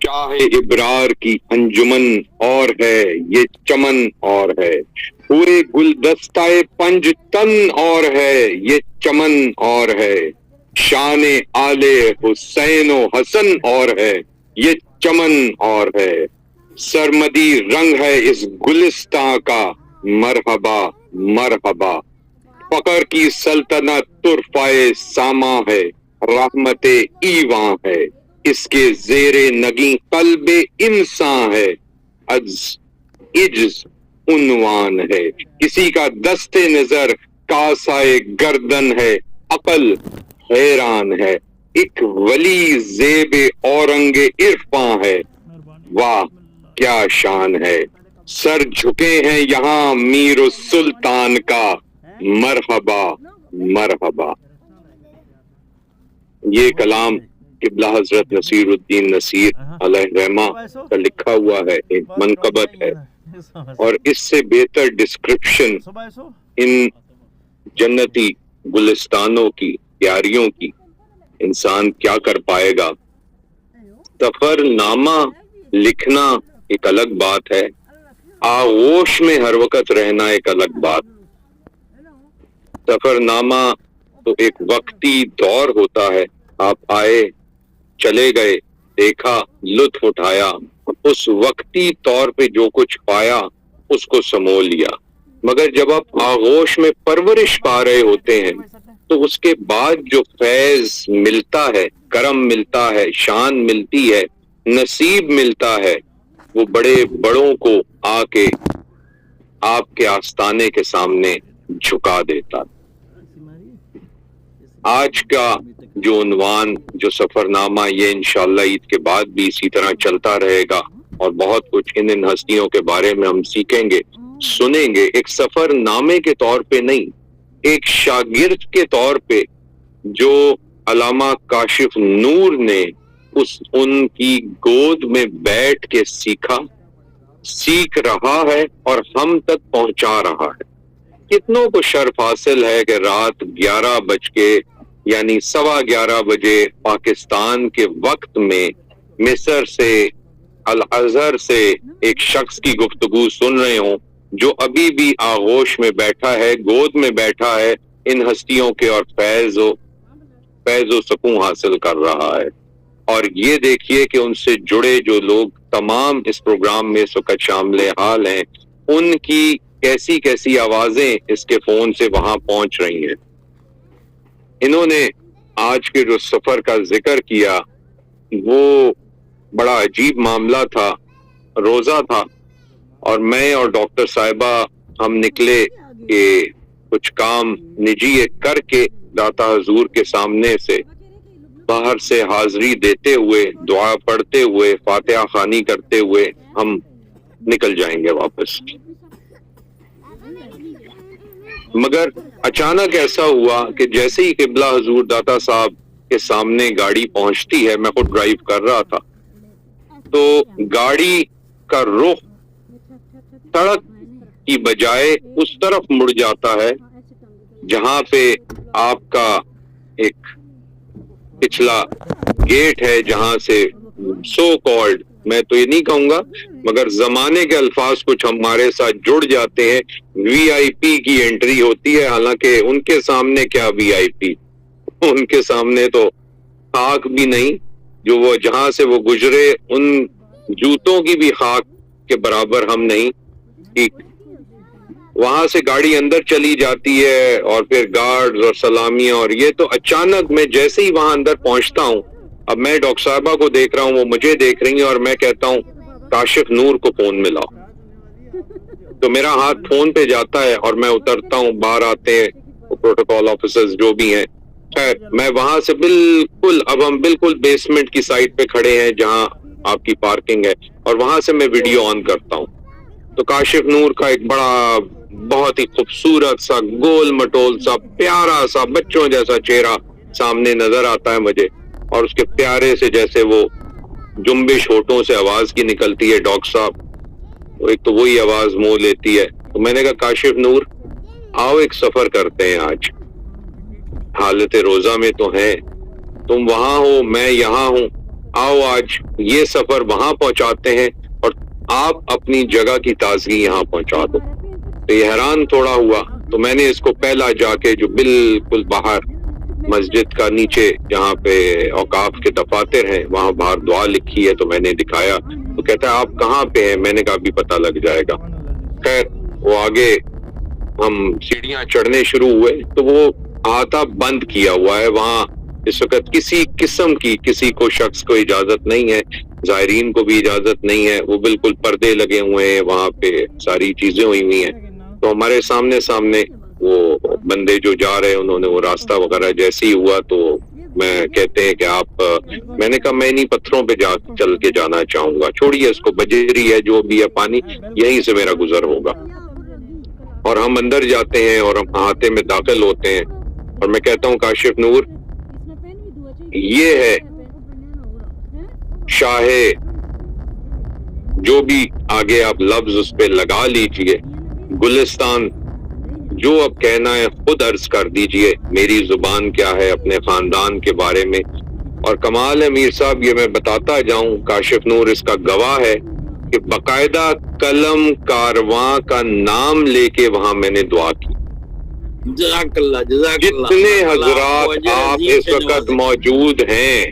شاہ ابرار کی انجمن اور ہے یہ چمن اور ہے، ہوئے گلدستہ پنج تن اور ہے یہ چمن اور ہے، شان آل حسین و حسن اور ہے یہ چمن اور ہے، سرمدی رنگ ہے اس گلستان کا مرحبا مرحبا، فقر کی سلطنت طرفائے ساما ہے، رحمت ایواں ہے، اس کے زیر نگیں قلب انسان ہے، عجز عنوان ہے، کسی کا دست نظر کاسائے گردن ہے، عقل حیران ہے، ایک ولی زیب اورنگ عرفاں ہے، واہ کیا شان ہے، سر جھکے ہیں یہاں میر السلطان کا، مرحبا مرحبا۔ یہ کلام قبلہ حضرت نصیر الدین نصیر علیہ رحمہ کا لکھا ہوا ہے، ایک منقبت ہے، اور اس سے بہتر ڈسکرپشن ان جنتی گلستانوں کی پیاریوں کی انسان کیا کر پائے گا۔ سفر نامہ لکھنا ایک الگ بات ہے، آغوش میں ہر وقت رہنا ایک الگ بات۔ سفر نامہ تو ایک وقتی دور ہوتا ہے، آپ آئے چلے گئے، دیکھا، لطف اٹھایا، اس وقتی طور پہ جو کچھ پایا اس کو سمو لیا، مگر جب آپ آغوش میں پرورش پا رہے ہوتے ہیں تو اس کے بعد جو فیض ملتا ہے، کرم ملتا ہے، شان ملتی ہے، نصیب ملتا ہے، وہ بڑے بڑوں کو آ کے آپ کے آستانے کے سامنے جھکا دیتا۔ آج کا جو عنوان جو سفر نامہ یہ انشاءاللہ عید کے بعد بھی اسی طرح چلتا رہے گا اور بہت کچھ ان ہستیوں کے بارے میں ہم سیکھیں گے سنیں گے، ایک سفر نامے کے طور پہ نہیں، ایک شاگرد کے طور پہ جو علامہ کاشف نور نے ان کی گود میں بیٹھ کے سیکھ رہا ہے اور ہم تک پہنچا رہا ہے۔ کتنوں کو شرف حاصل ہے کہ رات 11:11 بجے پاکستان کے وقت میں مصر سے الازہر سے ایک شخص کی گفتگو سن رہے ہوں جو ابھی بھی آغوش میں بیٹھا ہے، گود میں بیٹھا ہے ان ہستیوں کے اور فیض و سکون حاصل کر رہا ہے۔ اور یہ دیکھیے کہ ان سے جڑے جو لوگ تمام اس پروگرام میں اس وقت شامل حال ہیں، ان کی کیسی کیسی آوازیں اس کے فون سے وہاں پہنچ رہی ہیں۔ انہوں نے آج کے جو سفر کا ذکر کیا وہ بڑا عجیب معاملہ تھا، روزہ تھا، اور میں اور ڈاکٹر صاحبہ ہم نکلے کہ کچھ کام نجی کر کے داتا حضور کے سامنے سے باہر سے حاضری دیتے ہوئے، دعا پڑھتے ہوئے، فاتحہ خوانی کرتے ہوئے ہم نکل جائیں گے واپس۔ مگر اچانک ایسا ہوا کہ جیسے ہی قبلہ حضور داتا صاحب کے سامنے گاڑی پہنچتی ہے، میں خود ڈرائیو کر رہا تھا، تو گاڑی کا رخ سڑک کی بجائے اس طرف مڑ جاتا ہے جہاں پہ آپ کا ایک پچھلا گیٹ ہے، جہاں سے سو کالڈ، میں تو یہ نہیں کہوں گا مگر زمانے کے الفاظ کچھ ہمارے ساتھ جڑ جاتے ہیں، وی آئی پی کی انٹری ہوتی ہے، حالانکہ ان کے سامنے کیا وی آئی پی، ان کے سامنے تو خاک بھی نہیں، جو وہ جہاں سے وہ گزرے ان جوتوں کی بھی خاک کے برابر ہم نہیں۔ ٹھیک، وہاں سے گاڑی اندر چلی جاتی ہے اور پھر گارڈز اور سلامیاں، اور یہ تو اچانک میں جیسے ہی وہاں اندر پہنچتا ہوں، اب میں ڈاکٹر صاحبہ کو دیکھ رہا ہوں، وہ مجھے دیکھ رہی ہیں، اور میں کہتا ہوں کاشف نور کو فون ملاؤ، تو میرا ہاتھ فون پہ جاتا ہے اور میں اترتا ہوں، باہر آتے ہیں پروٹوکول آفیسرز جو بھی ہیں، خیر میں وہاں سے بالکل، اب ہم بالکل بیسمنٹ کی سائڈ پہ کھڑے ہیں جہاں آپ کی پارکنگ ہے، اور وہاں سے میں ویڈیو آن کرتا ہوں، تو کاشف نور کا ایک بڑا بہت ہی خوبصورت سا گول مٹول سا پیارا سا بچوں جیسا چہرہ سامنے نظر آتا ہے مجھے، اور اس کے پیارے سے جیسے وہ جنبش ہونٹوں سے آواز کی نکلتی ہے، ڈاکٹر صاحب، ایک تو وہی آواز منہ لیتی ہے، تو میں نے کہا کاشف نور آؤ ایک سفر کرتے ہیں، آج حالت روزہ میں تو ہیں، تم وہاں ہو میں یہاں ہوں، آؤ آج یہ سفر وہاں پہنچاتے ہیں اور آپ اپنی جگہ کی تازگی یہاں پہنچا دو۔ تو یہ حیران تھوڑا ہوا، تو میں نے اس کو پہلا جا کے جو بالکل باہر مسجد کا نیچے جہاں پہ اوقاف کے دفاتر ہیں وہاں باہر دعا لکھی ہے، تو میں نے دکھایا، تو کہتا ہے آپ کہاں پہ ہیں؟ میں نے کہا ابھی پتہ لگ جائے گا۔ خیر وہ آگے ہم سیڑھیاں چڑھنے شروع ہوئے، تو وہ احاطہ بند کیا ہوا ہے، وہاں اس وقت کسی قسم کی کسی کو شخص کو اجازت نہیں ہے، زائرین کو بھی اجازت نہیں ہے، وہ بالکل پردے لگے ہوئے ہیں، وہاں پہ ساری چیزیں ہوئی ہوئی ہیں، تو ہمارے سامنے وہ بندے جو جا رہے ہیں انہوں نے وہ راستہ وغیرہ جیسے ہی ہوا تو میں کہتے ہیں کہ آپ، میں نے کہا میں انہیں پتھروں پہ چل کے جانا چاہوں گا، چھوڑیے اس کو، بجری ہے جو بھی ہے پانی یہیں سے میرا گزر ہوگا، اور ہم اندر جاتے ہیں اور ہم احاطے میں داخل ہوتے ہیں، اور میں کہتا ہوں کاشف نور یہ ہے شاہ، جو بھی آگے آپ لفظ اس پہ لگا لیجئے، گلستان، جو اب کہنا ہے خود عرض کر دیجئے، میری زبان کیا ہے اپنے خاندان کے بارے میں، اور کمال ہے میر صاحب یہ میں بتاتا جاؤں، کاشف نور اس کا گواہ ہے کہ باقاعدہ قلم کارواں کا نام لے کے وہاں میں نے دعا کی۔ جزاک اللہ، جزاک اللہ۔ جتنے حضرات آپ اس وقت موجود ہیں،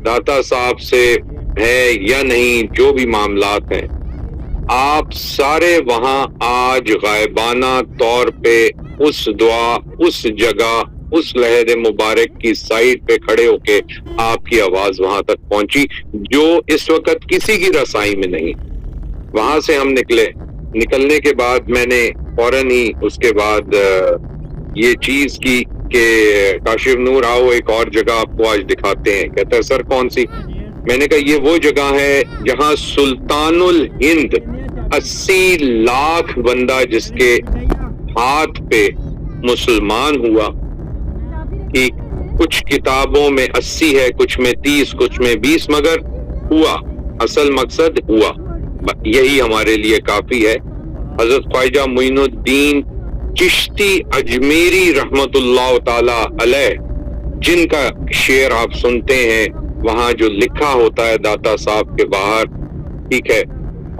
داتا صاحب سے ہے یا نہیں، جو بھی معاملات ہیں، آپ سارے وہاں آج غائبانہ طور پہ اس دعا، اس جگہ، اس لہد مبارک کی سائٹ پہ کھڑے ہو کے آپ کی آواز وہاں تک پہنچی جو اس وقت کسی کی رسائی میں نہیں۔ وہاں سے ہم نکلنے کے بعد میں نے فوراً ہی اس کے بعد یہ چیز کی کہ کاشف نور آؤ ایک اور جگہ آپ کو آج دکھاتے ہیں. کہتا ہے سر کون سی؟ میں نے کہا یہ وہ جگہ ہے جہاں سلطان الہند 80 لاکھ بندہ جس کے ہاتھ پہ مسلمان ہوا. کہ کچھ کتابوں میں 80 ہے، کچھ میں 30، کچھ میں 20، مگر ہوا. اصل مقصد ہوا. یہی ہمارے لیے کافی ہے. حضرت خواجہ معین الدین چشتی اجمیری رحمت اللہ تعالی علیہ، جن کا شعر آپ سنتے ہیں وہاں جو لکھا ہوتا ہے داتا صاحب کے باہر، ٹھیک ہے،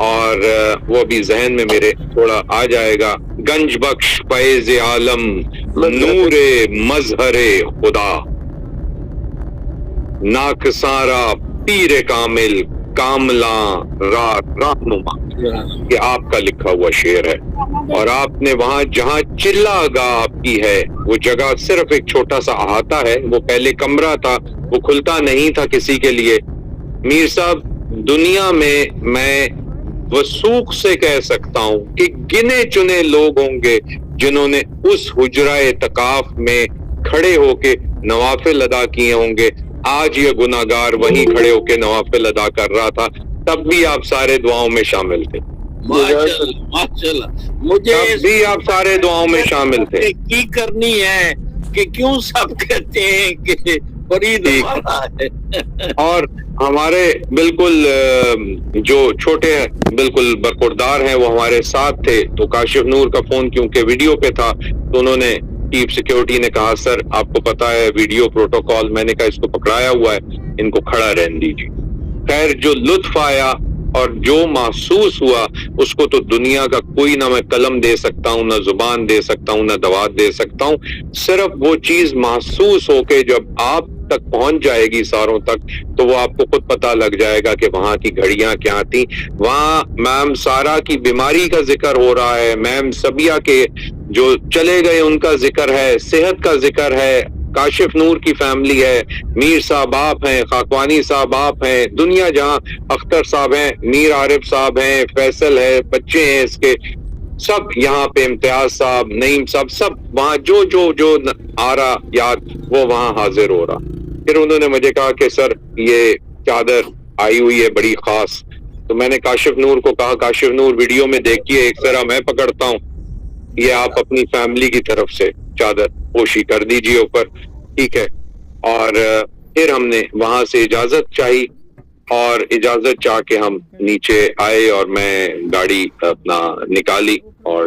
اور وہ بھی ذہن میں میرے تھوڑا آ جائے گا. گنج بخش فیض عالم نور مظہر خدا، ناکسارا پیر کامل کاملاں رہنما. یہ آپ کا لکھا ہوا شعر ہے. اور آپ نے وہاں جہاں چلا گاہ آپ کی ہے، وہ جگہ صرف ایک چھوٹا سا احاطہ ہے. وہ پہلے کمرہ تھا، وہ کھلتا نہیں تھا کسی کے لیے. میر صاحب دنیا میں وثوق سے کہہ سکتا ہوں کہ گنے چنے لوگ ہوں گے جنہوں نے اس حجرہ اعتکاف میں کھڑے ہو کے نوافل ادا کیے ہوں گے. آج یہ گناہگار وہیں کھڑے ہو کے نوافل ادا کر رہا تھا، تب بھی آپ سارے دعاؤں میں شامل تھے. ماشاءاللہ. مجھے تب بھی آپ سارے دعاؤں میں شامل تھے. کی کرنی ہے کہ کیوں سب کہتے ہیں کہ فرید ہمارا ہے. اور ہمارے بالکل جو چھوٹے بالکل برخوردار ہیں وہ ہمارے ساتھ تھے. تو کاشف نور کا فون کیونکہ ویڈیو پہ تھا تو انہوں نے چیف سیکیورٹی نے کہا سر آپ کو پتا ہے ویڈیو پروٹوکول. میں نے کہا اس کو پکڑایا ہوا ہے، ان کو کھڑا رہنے دیجیے. خیر جو لطف آیا اور جو محسوس ہوا اس کو تو دنیا کا کوئی نہ میں قلم دے سکتا ہوں، نہ زبان دے سکتا ہوں، نہ دوات دے سکتا ہوں. صرف وہ چیز محسوس ہو کے جب آپ تک پہنچ جائے گی ساروں تک تو وہ آپ کو خود پتہ لگ جائے گا کہ وہاں کی گھڑیاں کیا تھیں. وہاں میم سارا کی بیماری کا ذکر ہو رہا ہے، میم سبیہ کے جو چلے گئے ان کا ذکر ہے، صحت کا ذکر ہے، کاشف نور کی فیملی ہے، میر صاحب آپ ہیں، خاکوانی صاحب آپ ہیں، دنیا جہاں اختر صاحب ہیں، میر عارف صاحب ہیں، فیصل ہے، بچے ہیں اس کے، سب یہاں پہ امتیاز صاحب، نعیم صاحب، سب وہاں جو آ رہا یاد وہ وہاں حاضر ہو رہا. پھر انہوں نے مجھے کہا کہ سر یہ چادر آئی ہوئی ہے بڑی خاص. تو میں نے کاشف نور کو کہا کاشف نور ویڈیو میں دیکھیے ایک طرح میں پکڑتا ہوں، یہ آپ اپنی فیملی کی طرف سے چادر پوشی کر دیجیے اوپر، ٹھیک ہے. اور پھر ہم نے وہاں سے اجازت چاہی اور اجازت چاہ کے ہم نیچے آئے اور میں گاڑی اپنا نکالی اور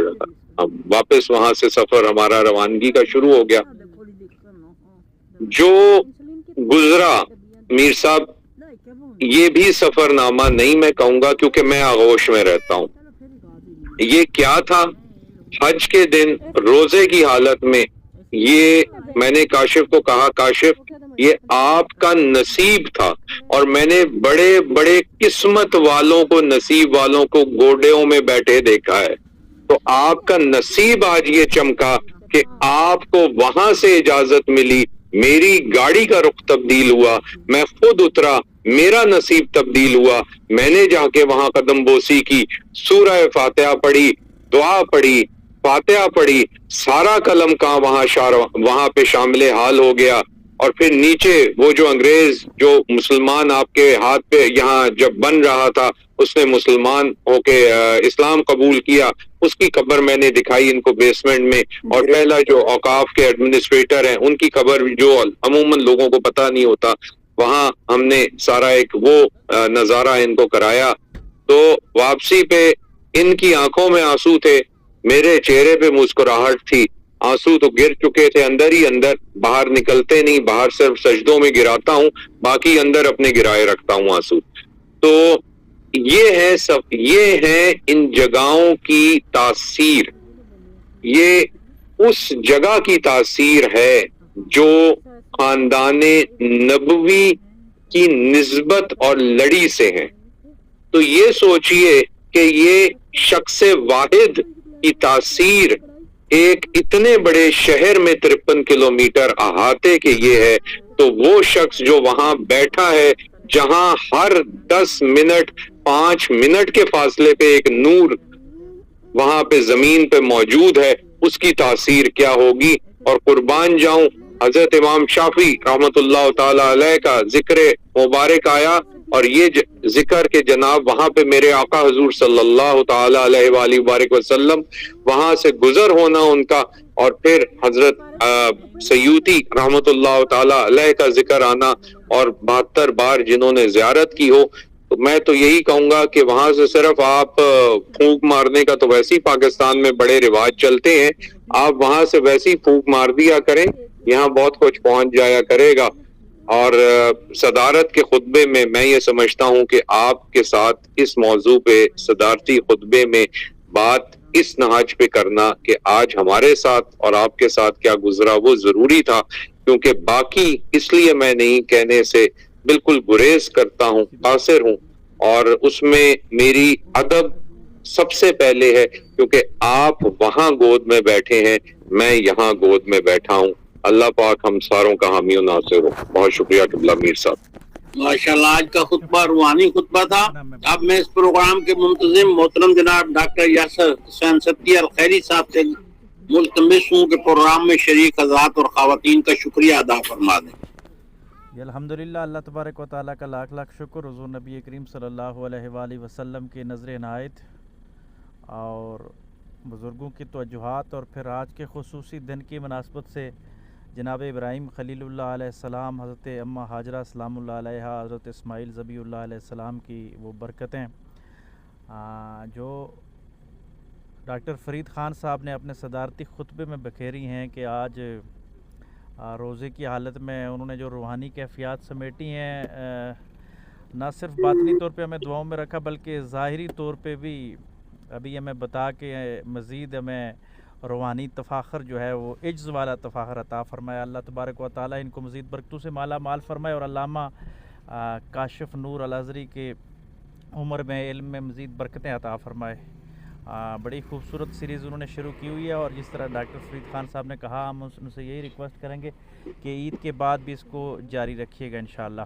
واپس وہاں سے سفر ہمارا روانگی کا شروع ہو گیا. جو گزرا میر صاحب یہ بھی سفر نامہ نہیں میں کہوں گا کیونکہ میں آغوش میں رہتا ہوں. یہ کیا تھا؟ حج کے دن روزے کی حالت میں یہ میں نے کاشف کو کہا کاشف یہ آپ کا نصیب تھا، اور میں نے بڑے بڑے قسمت والوں کو نصیب والوں کو گوڑیوں میں بیٹھے دیکھا ہے، تو آپ کا نصیب آج یہ چمکا کہ آپ کو وہاں سے اجازت ملی. میری گاڑی کا رخ تبدیل ہوا، میں خود اترا، میرا نصیب تبدیل ہوا. میں نے جا کے وہاں قدم بوسی کی، سورہ فاتحہ پڑھی، دعا پڑھی، فاتحہ پڑھی، سارا قلم کا وہاں پہ شامل حال ہو گیا. اور پھر نیچے وہ جو انگریز جو مسلمان آپ کے ہاتھ پہ یہاں جب بن رہا تھا اس نے مسلمان ہو کے اسلام قبول کیا، اس کی قبر میں نے دکھائی ان کو بیسمنٹ میں. اور پہلا جو اوقاف کے ایڈمنسٹریٹر ہیں ان کی قبر جو عموماً لوگوں کو پتہ نہیں ہوتا، وہاں ہم نے سارا ایک وہ نظارہ ان کو کرایا. تو واپسی پہ ان کی آنکھوں میں آنسو تھے، میرے چہرے پہ مسکراہٹ تھی. آنسو تو گر چکے تھے اندر ہی اندر، باہر نکلتے نہیں، باہر صرف سجدوں میں گراتا ہوں، باقی اندر اپنے گرائے رکھتا ہوں آنسو. تو یہ ہے ان جگہوں کی تاثیر، یہ اس جگہ کی تاثیر ہے جو خاندان نبوی کی نسبت اور لڑی سے ہیں. تو یہ سوچئے کہ یہ شخص واحد کی تاثیر ایک اتنے بڑے شہر میں 53 کلومیٹر احاطے کے یہ ہے، تو وہ شخص جو وہاں بیٹھا ہے جہاں ہر 10 منٹ 5 منٹ کے فاصلے پہ ایک نور وہاں پہ زمین پہ موجود ہے، اس کی تاثیر کیا ہوگی. اور قربان جاؤں حضرت امام شافعی رحمۃ اللہ تعالی علیہ کا ذکر مبارک آیا اور یہ ذکر کے جناب وہاں پہ میرے آقا حضور صلی اللہ تعالی علیہ وآلہ وبارک وسلم وہاں سے گزر ہونا ان کا، اور پھر حضرت سیوطی رحمۃ اللہ تعالی علیہ کا ذکر آنا، اور 72 بار جنہوں نے زیارت کی ہو، تو میں تو یہی کہوں گا کہ وہاں سے صرف آپ پھونک مارنے کا تو ویسے ہی پاکستان میں بڑے رواج چلتے ہیں، آپ وہاں سے ویسے ہی پھونک مار دیا کریں، یہاں بہت کچھ پہنچ جایا کرے گا۔ اور صدارت کے خطبے میں میں یہ سمجھتا ہوں کہ آپ کے ساتھ اس موضوع پہ صدارتی خطبے میں بات اس نہج پہ کرنا کہ آج ہمارے ساتھ اور آپ کے ساتھ کیا گزرا وہ ضروری تھا، کیونکہ باقی اس لیے میں نہیں کہنے سے بالکل گریز کرتا ہوں، قاصر ہوں، اور اس میں میری ادب سب سے پہلے ہے، کیونکہ آپ وہاں گود میں بیٹھے ہیں، میں یہاں گود میں بیٹھا ہوں۔ اللہ پاک ہم ساروں کا حامی و ناصر ہو۔ بہت شکریہ قبلہ میر صاحب۔ ماشاءاللہ آج کا خطبہ روحانی خطبہ تھا۔ اب میں اس پروگرام کے منتظم محترم جناب ڈاکٹر یاسر حسین ستی الخیری صاحب سے ملتمس ہوں کہ پروگرام میں شریک حضرات اور خواتین کا شکریہ ادا فرما دیں۔ الحمدللہ، اللہ تبارک و تعالیٰ کا لاکھ لاکھ شکر، حضور نبی کریم صلی اللہ علیہ وآلہ وسلم کی نظر عنایت اور بزرگوں کی توجہات، اور پھر آج کے خصوصی دن کی مناسبت سے جناب ابراہیم خلیل اللہ علیہ السلام، حضرت اماں ہاجرہ سلام اللہ علیہا، حضرت اسماعیل ذبیح اللہ علیہ السلام کی وہ برکتیں جو ڈاکٹر فرید خان صاحب نے اپنے صدارتی خطبے میں بکھیری ہیں، کہ آج روزے کی حالت میں انہوں نے جو روحانی کیفیات سمیٹی ہیں، نہ صرف باطنی طور پہ ہمیں دعاؤں میں رکھا بلکہ ظاہری طور پہ بھی ابھی ہمیں بتا کے مزید ہمیں روحانی تفاخر جو ہے وہ عجز والا تفاخر عطا فرمایا۔ اللہ تبارک و تعالیٰ ان کو مزید برکتوں سے مالا مال فرمائے، اور علامہ کاشف نور الازہری کے عمر میں علم میں مزید برکتیں عطا فرمائے۔ بڑی خوبصورت سیریز انہوں نے شروع کی ہوئی ہے، اور جس طرح ڈاکٹر فرید خان صاحب نے کہا، ہم ان سے یہی ریکویسٹ کریں گے کہ عید کے بعد بھی اس کو جاری رکھیے گا انشاءاللہ۔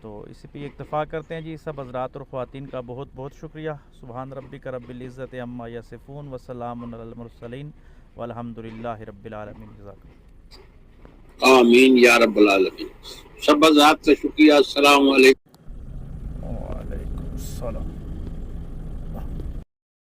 تو اسی پہ اکتفا کرتے ہیں جی۔ سب حضرات اور خواتین کا بہت بہت شکریہ۔ سبحان ربک رب العزت عما یصفون وسلام علی المرسلین والحمدللہ رب العالمین۔ جزاک اللہ۔ آمین یا رب العالمین۔ سب حضرات کا شکریہ۔ السلام علیکم۔